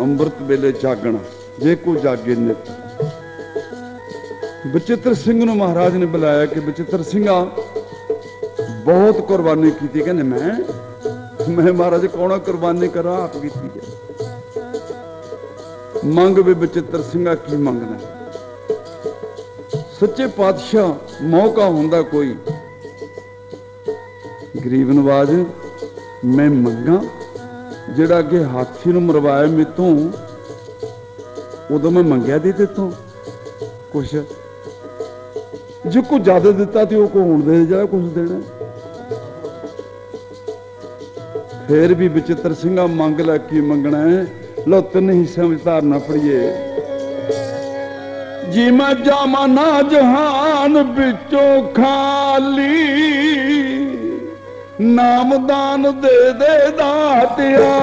Speaker 1: अंमृत वेले जागना, जे कोई जागे नित। बचित्र सिंह ने महाराज ने बुलाया कि बचित्र सिंह बहुत कुर्बानी की। कहने मैं महाराज कौन कुर्बानी करा, आप की है। मंग भी बचित्र सिंह की मंगना। सच्चे पातशाह मौका हुंदा कोई, गरीब नवाज मैं मंगा जेड़ा अगे हाथी नूं मरवाया मेतों, उदों मैं मंगया दी तेतों कुछ, जो कुछ ज्यादा दिता तो को हुण दे जा कुछ देना। फिर भी बचित्र सिंह मंग ला की मंगना है। लो 3 हिस्सों में धारना पड़िए। जी मैं जामा ना जहान बिचों खाली, नामदान दे दे दातिया,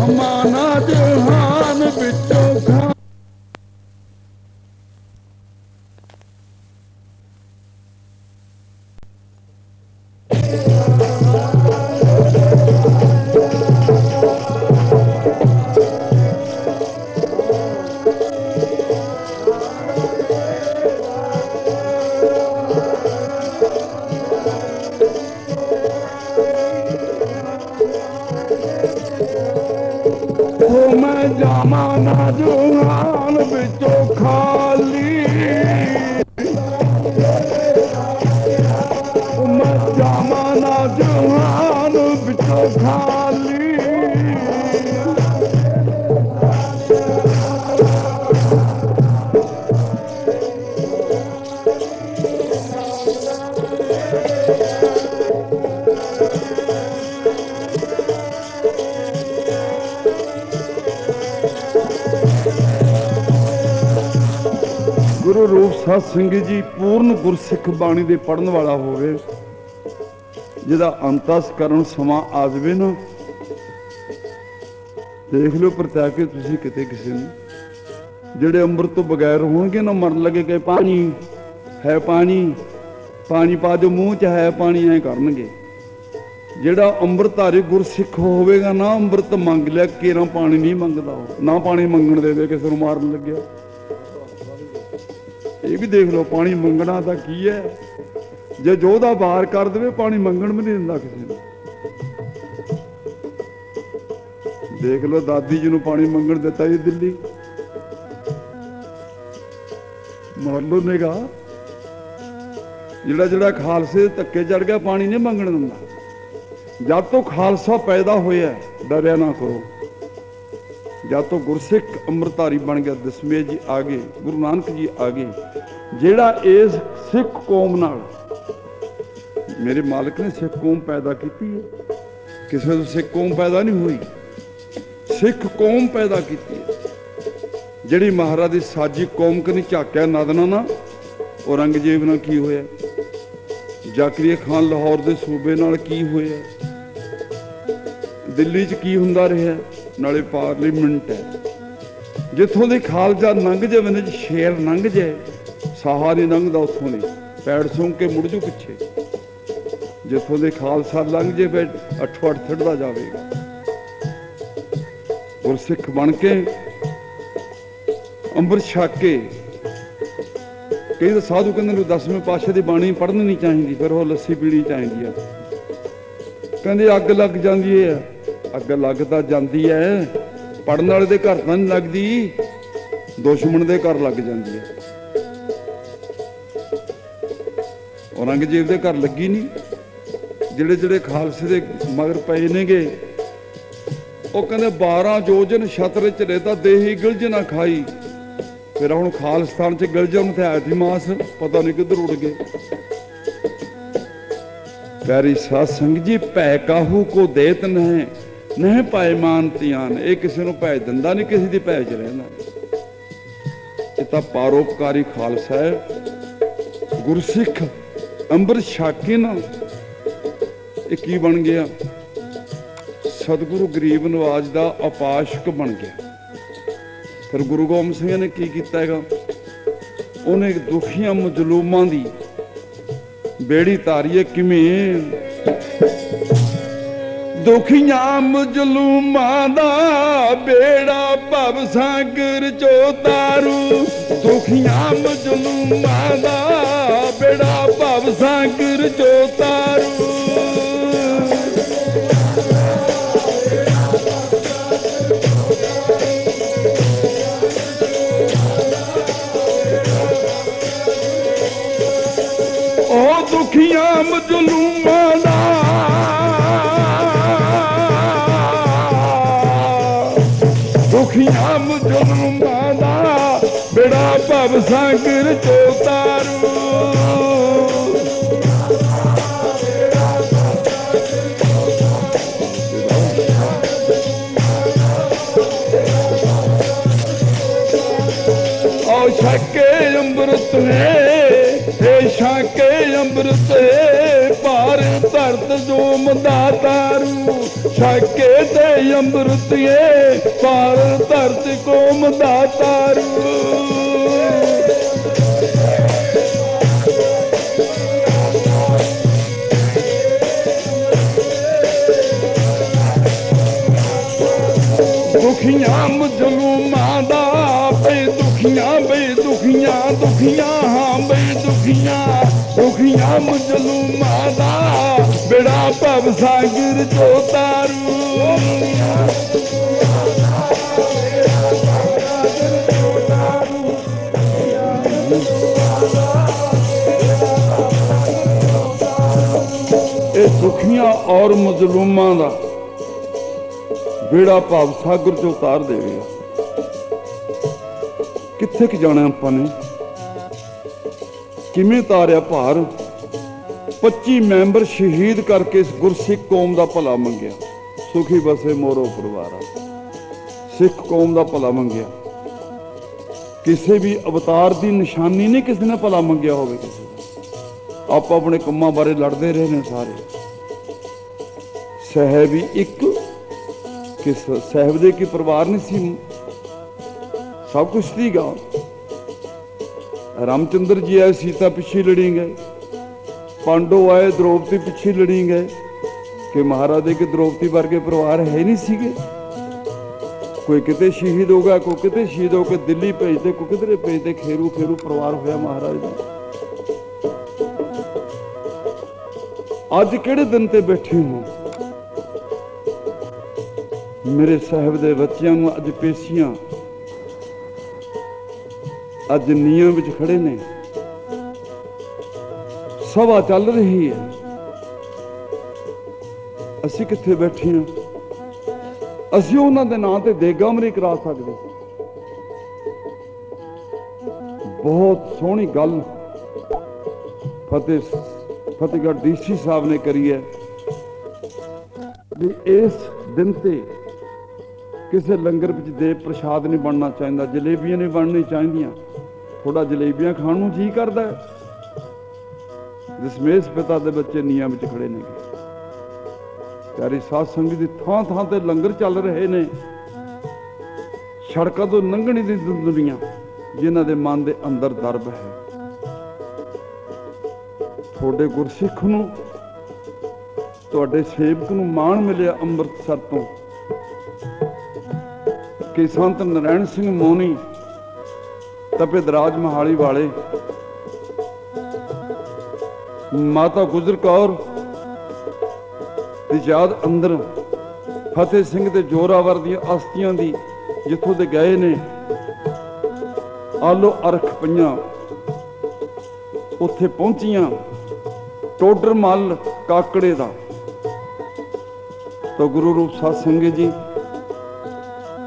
Speaker 1: माना जहान बिचों खाली। बिचो खाली मैं जामा ना जहान बिचो खाली गुरु रूप साध संगत जी पूर्ण गुरसिख बाणी दे पढ़न वाला होवे जिहदा अंतस्करण समा आ जावे ना देख लो परत्या के तुसीं किते किसी ने जिहड़े अंमृत तो बगैर होणगे ना मरन लगे कि पानी है पानी पानी पा दो मूँह च है पानी ऐ करनगे जिहड़ा अंमृतधारी गुरसिख होवेगा ना अंमृत मंग लिया केरा पानी नहीं मंगदा ना पानी मंगण देवे किसी नूं मारन लग्या ये भी देख लो पानी मंगना तो की है जे जोधा बाहर कर दे पानी मंगण भी नहीं दिंदा किसी ने देख लो दादी जी नूं पानी मंगण दिता जी दिल्ली मार लो निगाह जिहड़ा जिहड़ा खालसे धक्के चढ़ गया पानी नहीं मंगण दिंदा जब तो खालसा पैदा होया डरिया ना करो जब तो गुरसिख अमृतधारी बन गया दशमेश जी आ गए गुरु नानक जी आ गए जेड़ा इस सिख कौम नाल मेरे मालिक ने सिख कौम पैदा की है किसी तो सिख कौम पैदा नहीं हुई सिख कौम पैदा की है जिहड़ी महाराज की साजी कौम कनी झाकिया नदना ना औरंगजेब नाल की होया जाकरिया खान लाहौर के सूबे नाल की होया दिल्ली च की हुंदा रहा नाले पार्लीमेंट है जिथों दे खालसा लंघ जाए शेर लंघ जाए साहा नहीं लंघदा उत्थों नहीं पैड़ सूंघ के मुड़ जू पिछे जिथों दे खालसा लंघ जाए फिर अठो अठ थिड़दा जाएगा गुरसिख बन के अंमृत छक के कई तो साधु कहते 10वें पातशाह की बाणी पढ़नी नहीं चाहिए फिर वो लस्सी पीनी चाहिए कहते अग लग जाती है अग लग तो जाती है पढ़ने वाले के घर तो नहीं लगती दुश्मन के घर लग जाती है औरंगजेब के घर लगी नहीं जिहड़े जिहड़े खालसे के मगर पे ने गे वो कहते 12 जोजन छत्र च रहता देही गिलज ना खाई फिर हुण खालिस्तान च गिलजन थे आए थी मास पता नहीं किधर उड़ गए प्यारी साध संगत जी भै काहू को देत नहीं पाए मान तियान ये किसी को भै दिंदा नहीं किसी की भै च रहना ये तो परोपकारी खालसा है गुरसिख अंमृत छक के ना ये की बन गया सतगुरु गरीब नवाज का उपासक बन गया फिर गुरु गोबिंद सिंह ने की किया है उन्हें दुखियां मजलूमां दी बेड़ी तारी है किवें दुखियां मजलूमां दा बेड़ा भव सागर चो तारू दुखियां मजलूमां दा बेड़ा भव सागर चो तारू दुखियां मजलूमां दा दुखियां मजलूमां दा बेड़ा भव सागर चो तारू ओ छके अमृत है छके अमृत पार धरत जो मंदा तारू छके ते अमृत पार धरत को मंदा तारू दुखियां मजलूमां दा दुखियां दुखियां हाँ बई दुखियां मजलूमां दा बेड़ा भव सागर चो तारू दुखियां और मजलूमां दा बेड़ा भाव सागर चो उतार देवेगा। कित्थे क जाना आपां ने, किवें तारिया भार। 25 मैंबर शहीद करके इस गुरसिख कौम का भला मंगिया। सुखी बसे मोरो परिवारा, सिख कौम का भला मंगिया। किसी भी अवतार की निशानी नहीं किसी ने भला मंगिया होवे किसी का। आप अपने कामों बारे लड़ते रहे ने सारे। साहब ही एक किस साहब दे की परिवार नहीं सी, सब कुछ सीगा। रामचंद्र जी आए सीता पिछे लड़ी गए, पांडव आए द्रौपदी पिछे लड़ी गए कि महाराज के द्रौपदी वर्गे परिवार है नहीं सीगे। कोई किते शहीद हो गया, कोई किते शहीद होकर दिल्ली भेजते, कोई किधरे भेजते। खेरू खेरू परिवार होया महाराज जी। अज किहड़े दिन ते बैठे हो मेरे साहब दे बच्चों नूं अज पेशियां, अज नीयां विच खड़े ने, सभा चल रही है। असीं कित्थे बैठे हां? असीं उन्हां दे नां ते देगाम नहीं करा सकदे। बहुत सोहनी गल फतेहगढ़ डीसी साहब ने करी है भी इस दिन ते किसी लंगर विच देव प्रसाद नहीं बनना चाहिए, जलेबियां नहीं बननी चाहिए। थोड़ा जलेबियां खाण नूं जी करदा है। दशमेश पिता दे बच्चे नीआं विच खड़े ने। प्यारी साध संगत दी थां थां ते लंगर चल रहे ने। सड़कों तो लंघण दी दुनिया जिन्हां दे मन दे अंदर दर्द है। थोड़े गुरसिख नूं, तुहाडे सेवक नूं माण मिलिया अंम੍ਰਿਤਸਰ तो कि संत नारायण सिंह मोनी तपे दराज मोहाली वाले, माता गुजर कौर दी याद अंदर फतेह सिंह दे जोरावर दी अस्थियां दी जिथों दे गए ने आलो अरख पईयां उत्थे पहुंचियां। टोडर मल काकड़े दा तो गुरु रूप साध संगत जी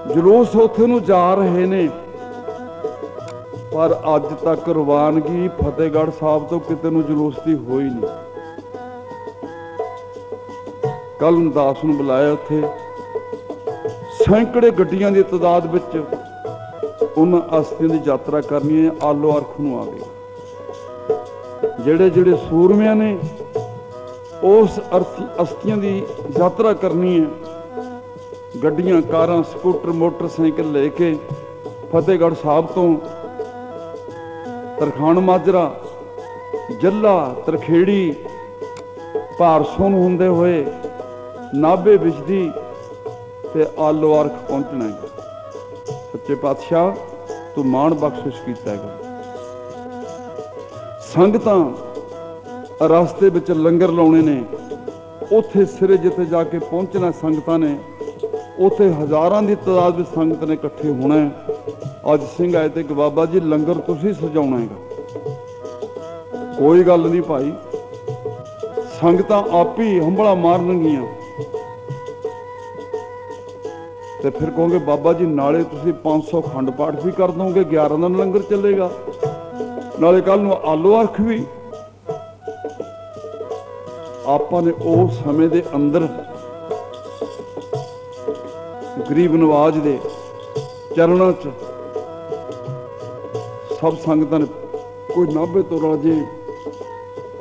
Speaker 1: जलूस उत्थे नूं जा रहे ने। पर अज तक रवानगी फतेहगढ़ साहब तो किते नूं जलूस दी होई नहीं। कल दास नूं बुलाया, उत्थे सैकड़े गड्डियां दी तादाद विच उन्हां अस्थियां दी यात्रा करनी है। आलो अरख नूं आ गए। जेड़े जेड़े सूरमियां ने उस अस्थियां दी यात्रा करनी है। गड्डियां कारां स्कूटर मोटरसाइकिल लेके फतेहगढ़ साहब तो तरखान माजरा जल्ला तरखेड़ी भारसों होंदे हुए नाभे बिजदी ते आलो अरख पहुंचना है। सच्चे पातशाह तू माण बख्शिश कीता है। संगतां रास्ते विच लंगर लाउणे ने, उत्थे सिरे जिथे जाके पहुंचना संगतां ने, उत्थे हज़ारां दी तादाद विच संगत ने इकट्ठे होना है। अज सिंह आए थे कि बाबा जी लंगर तुसीं सजाउणा है। कोई गल नहीं भाई, संगतां आप ही हंबला मारनगियां। ते फिर कहोगे बाबा जी नाले तुसीं 500 खंड पाठ भी कर दोगे, 11 दिन लंगर चलेगा, नाले कल नूं आलो अरख भी। आपां ने उस समय दे अंदर गरीब नवाज दे चरणों च सब संगतां ने कोई नाभे तो राजे,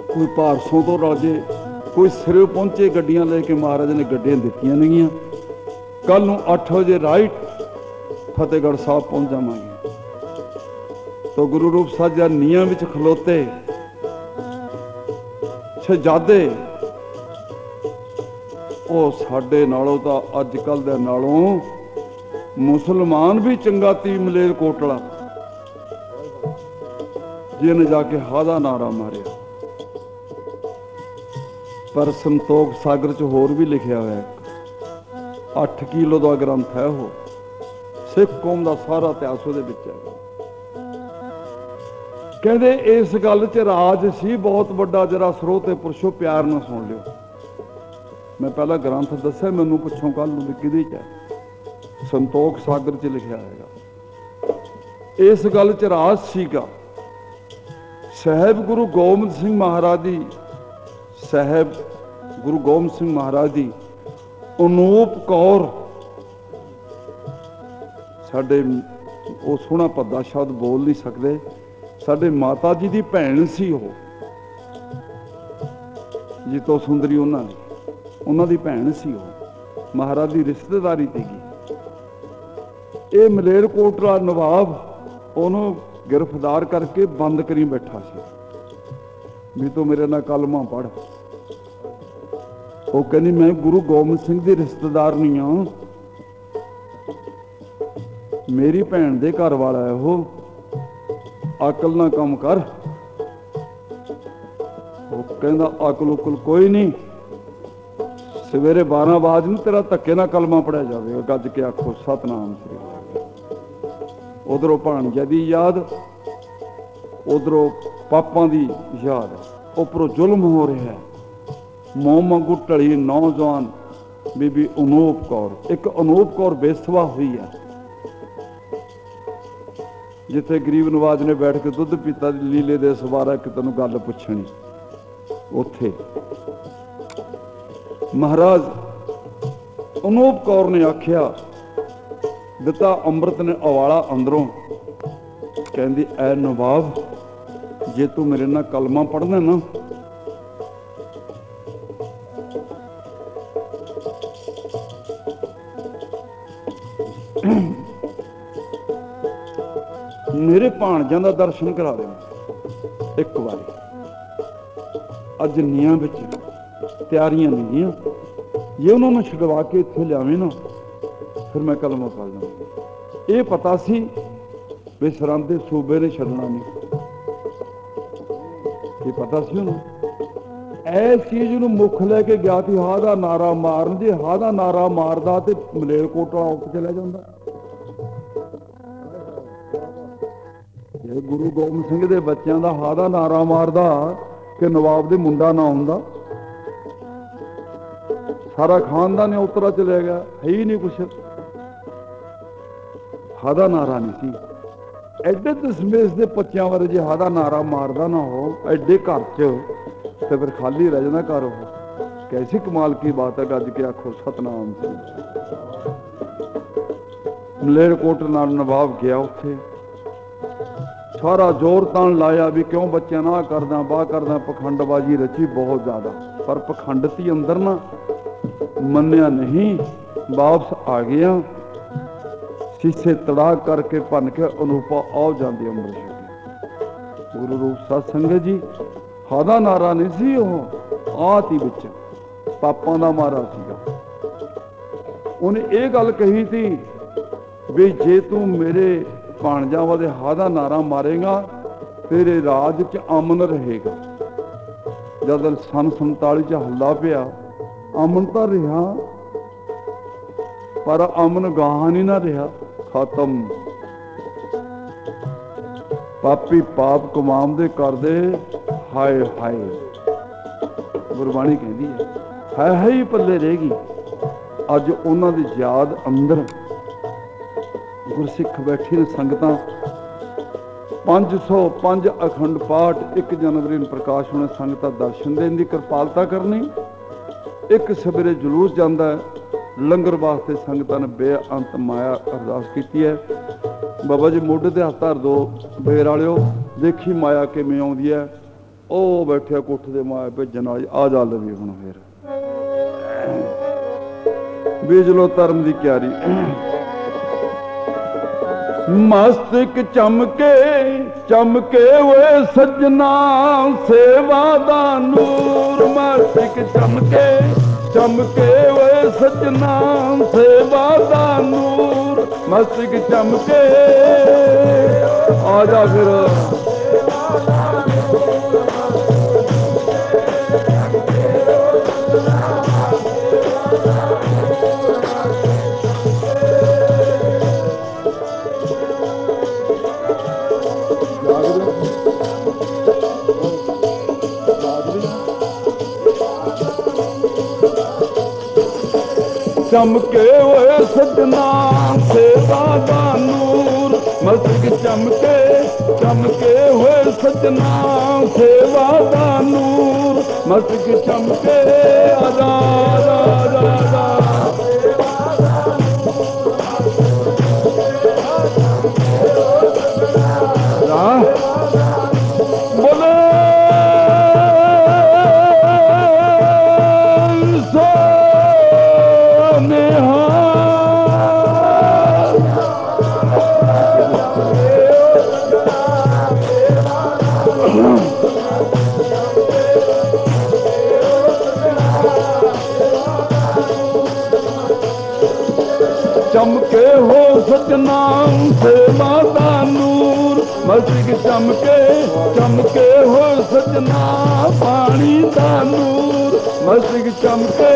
Speaker 1: कोई भारसों तो राजे, कोई सिरे पहुंचे गड्डियां लेके महाराज ने गड्डियां दित्तियां नगियां। कल नूं 8 बजे राइट फतेहगढ़ साहब पहुंच जावांगे। तो गुरु रूप साजा नीआं विच खलोते शहजादे ਉਹ ਸਾਡੇ ਨਾਲੋਂ ਤਾਂ ਅੱਜ ਕੱਲ ਦੇ ਨਾਲੋਂ ਮੁਸਲਮਾਨ ਵੀ ਚੰਗਾ ਤੀ ਮਲੇਰ ਕੋਟਲਾ ਜਿਹਨੇ ਜਾ ਕੇ ਹਾਦਾ ਨਾਰਾ ਮਾਰਿਆ। ਪਰ ਸੰਤੋਖ ਸਾਗਰ ਚ ਹੋਰ ਵੀ ਲਿਖਿਆ ਹੋਇਆ 8 ਕਿਲੋ ਦਾ ਗ੍ਰੰਥ ਹੈ ਉਹ, ਸਿੱਖ ਕੌਮ ਦਾ ਸਾਰਾ ਇਤਿਹਾਸ ਉਹਦੇ ਵਿੱਚ ਹੈ। ਕਹਿੰਦੇ ਇਸ ਗੱਲ ਚ ਰਾਜ ਸੀ ਬਹੁਤ ਵੱਡਾ, ਜਰਾ ਸਰੋਤੇ ਪੁਰਸ਼ੋ ਪਿਆਰ ਨਾਲ ਸੁਣ ਲਿਓ। मैं पहला ग्रंथ दस्या, मैनू पुछो कल नूं भी किहदे च है, संतोख सागर च लिखिया हैगा। इस गल च राज सीगा। साहब गुरु गोबिंद सिंह महाराज दी, साहब गुरु गोबिंद सिंह महाराज दी अनूप कौर, साडे वो सोहना भद्दा शब्द बोल नहीं सकते, साडे माता जी की भैन सी वो, जीतो सुंदरी उन्हां दी भैन सी वो, महाराज की रिश्तेदारी थी। ये मलेरकोटला नवाब उन्होंने गिरफ्तार करके बंद करी बैठा सी भी तू मेरे नाल कलमा पढ़। वो कहनी मैं गुरु गोबिंद सिंह की रिश्तेदार नहीं हाँ, मेरी भैन दे घर वाला है वो, अकल ना काम कर। वो कहंदा अकल उकल कोई नहीं, सवेरे 12 बाज नूं तेरा धक्के ना कलमा पढ़िया जाएगा, गज के आखो सतनाम श्री वाहिगुरू। उधरों भाणजा दी याद, उधरों पापां दी याद, उपरों जुल्म हो रहा है। मोह वांगू ढली नौजवान बीबी अनूप कौर, एक अनूप कौर बेसवा हुई है, जिथे गरीब नवाज ने बैठ के दुध पीता लीले दे सवारा एक तेन गल पुछनी, उथे महाराज अनूप कौर ने आख्या दिता अमृत ने अवाला अंदरों, कहंदी ऐ नवाब जे तू मेरे नाल कलमा पढ़ना ना, मेरे भाणजां दा दर्शन करा देना एक बारी। अज नीआं विच तैयारियां नहीं, जे उन्होंने छुड़वा के इत्थे लियावे ना फिर मैं कलमा पढ़ लूँगा। ये पता सी भी सरहद सूबे ने छड्डना नहीं, ये पता सी उन्होंने। इस चीज़ नूं मुख लैके गया कि हा दा नारा मारन, जे हा दा नारा मारदा ते मलेरकोटला उठ चलिया जांदा। गुरु गोबिंद सिंह दे बच्चों का हा दा नारा मारदा कि नवाब दे मुंडा ना हुंदा, सारा खानदान ने उतरा चले गया, है ही नहीं कुछ। हा दा नारा नहीं सी। एडे दसमेश के बच्चों बारे जे हा दा नारा मारदा ना हो एडे घर च, तो फिर खाली रह जाना घर। हो कैसी कमाल की बात है, गज के आखो सतनाम सिंह। मलेरकोटला नवाब गया, उत्थे सारा जोर तान लाया भी क्यों बच्चे ना करदा बाह करदा, पखंडबाजी रची बहुत ज्यादा, पर पखंडती अंदर ना मन्निया नहीं, वापस आ गया। शीशे तड़ा करके भन के अनूपा आओ जाती अमृत छके। गुरु रूप साध संगत जी हादा नारा नहीं सी, आत ही विच पापां दा मारा सीगा। उन्हें ये गल कही थी भी जे तू मेरे भाणजा वाले हा दा नारा मारेगा तेरे राज च अमन रहेगा। जद सन 47 च हल्ला पिया, अमन तो रहा पर अमन गाह नहीं ना रहा, खत्म। पापी पाप कमांदे करदे हाय हाय, गुरबाणी कहती है हाय हाय पल्ले रहेगी। अज उन्हां दी याद अंदर गुरसिख बैठी ने संगतां 505 अखंड पाठ 1 जनवरी ਨੂੰ प्रकाश होने, संगतां दर्शन देने की कृपालता करनी। एक सवेरे जुलूस जाता है, लंगर वास्ते संगतां ने बेअंत माया अरदास की है। बाबा जी मोढे ते हत्थ धर दो, बेर वालिओ देखी माया किवें आउंदी है। ਉਹ बैठे कोठ दे माया भेजण वाली आ जा लवी हुण फिर बीज लो धर्म की क्यारी। मस्तक चमके चमके वे सजना सेवा दा नूर, मस्तक चमके चमके वे सजना सेवा दा नूर, मस्तक चमके आ जा फिर। चमके हुए सजना सेवा दा नूर मस्तक चमके हुए सजना सेवा दा नूर मस्तक चमके आजा आजा आजा बोले चमके हो सतनाम सेवा दा नूर मस्जिद चमके हो सजना पानी दा नूर मस्जिद चमके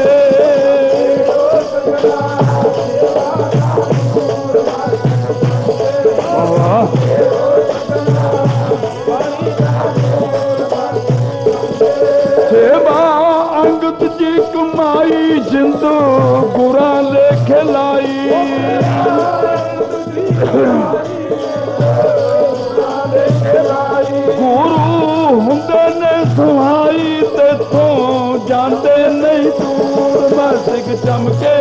Speaker 1: सेवा अंगत जी कमाई जिंदू गुरा लेख लाई गुरु हुंदे ने सुहाई ते तो जाते नहीं दूर मस्जिद चमके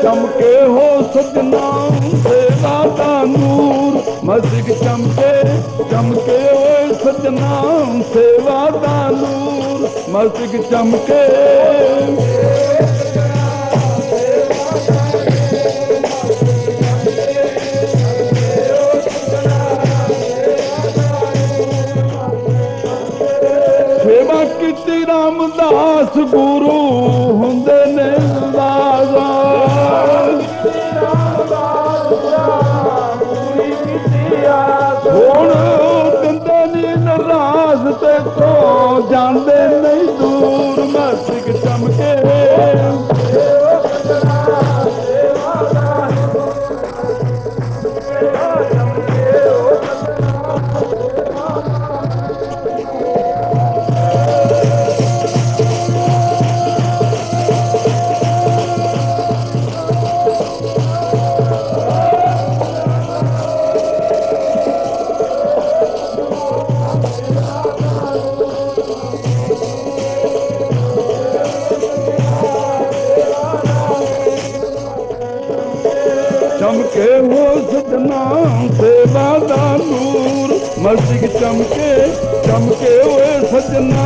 Speaker 1: चमके हो सजना सेवा दा नूर मस्जिद चमके हो सजना सेवा दा नूर मस्जिद चमके सेवा कीती रामदास गुरु हुंदे ने लाजा ਹੁਣ ਦਿੰਦੇ ਨੀ ਨਰਾਜ਼ ਤੇ ਤੋਂ ਜਾਂਦੇ ਨਹੀਂ ਦੂਰ ਮਸਜਿਦ ਚਮਕੇ चमके हो सजना सेवा दा नूर मस्जिद चमके हुए सजना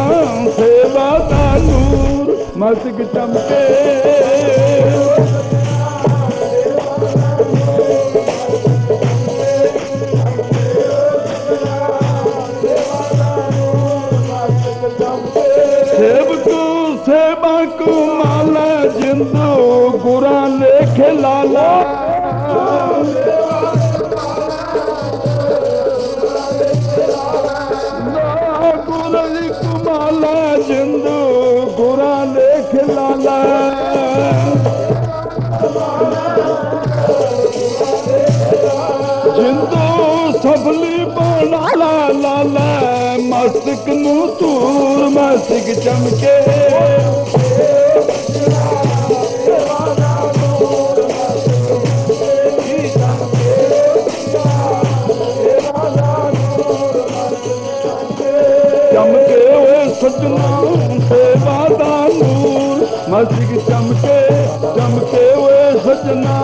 Speaker 1: सेवा दा नूर मस्जिद चमके सेवा को माला जिंदो गुरा लेखे लाला कुमाला जिंदू गुरा लेख लाला जिंदू सफली बना लाला मस्तक नू तूर मस्जिद चमके चमके हुए सजना सेवा दा नूर मस्जिद चमके हुए सजना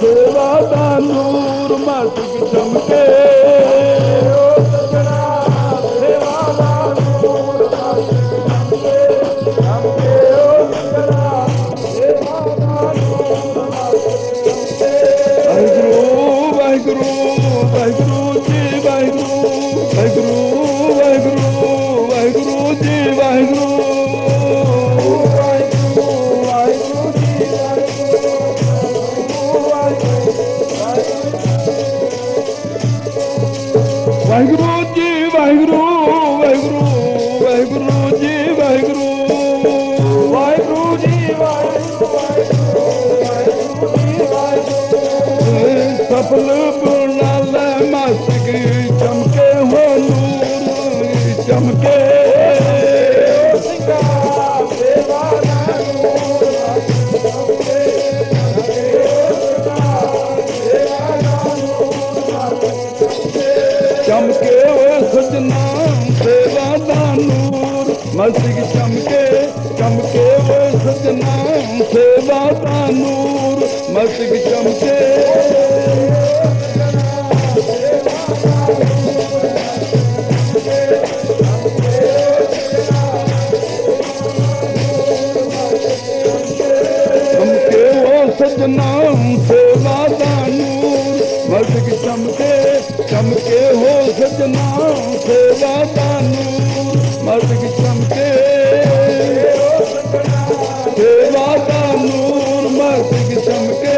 Speaker 1: सेवा दा नूर मस्जिद चमके वाहिगुरु वाहिगुरु जी वाहिगुरु वाहिगुरु वाहिगुरु जी वाहिगुरु चमके वो सजना सेवा का नूर मस्तक चमके चमके वो सजना सेवा का नूर मस्तक चमके चमके हो सजना सेवा का नूर मस्तक चमके सेवा का नूर मस्तक चमके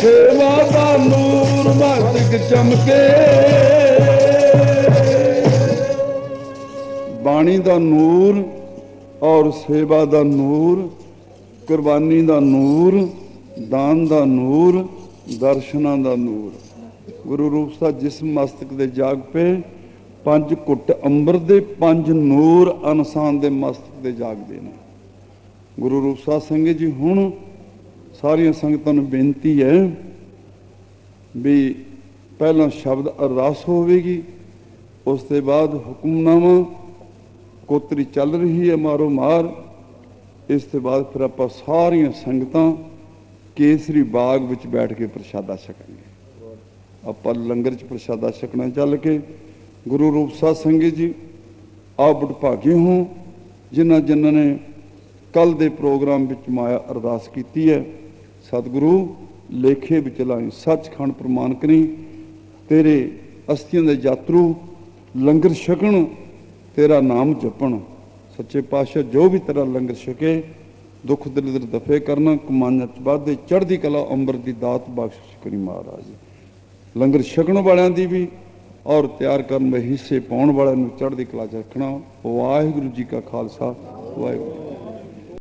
Speaker 1: सेवा का नूर मस्तक चमके बाणी दा नूर और सेवा दा नूर कुर्बानी दा नूर दान दा नूर दर्शना दा नूर गुरु रूप सा जिस मस्तक दे जाग पे पंज घुट अंबर दे पंज नूर अनसान दे मस्तक दे जागदे ने गुरु रूप सा संगत जी हुण सारियां संगतां नूं बेनती है भी पहला शब्द अरदास होवेगी उस दे बाद हुक्मनामा कोतरी चल रही है मारो मार इस ते बाद फिर आप सारियां संगतां केसरी बाग विच बैठ के प्रशादा छकांगे आप लंगर च प्रशादा छकना चल के गुरु रूप साध संगत जी आप भागे हो जिन्हां जिन्हां ने कल दे प्रोग्राम विच माया अरदास की है सतगुरु लेखे विच लाई सचखंड प्रमाण करी तेरे अस्थियां दे यात्रू लंगर छकण तेरा नाम जपण सच्चे पातशाह जो भी तेरा लंगर छके दुख दरिद्र दफे करना कमाइयां च वाधे चढ़दी कला अंबर दी दात बख्श करी महाराज लंगर छकण वालियां दी भी और तैयार करन में हिस्से पाउण वालियां नूं चढ़दी कला च रखना वाहिगुरू जी का खालसा वाहिगुरू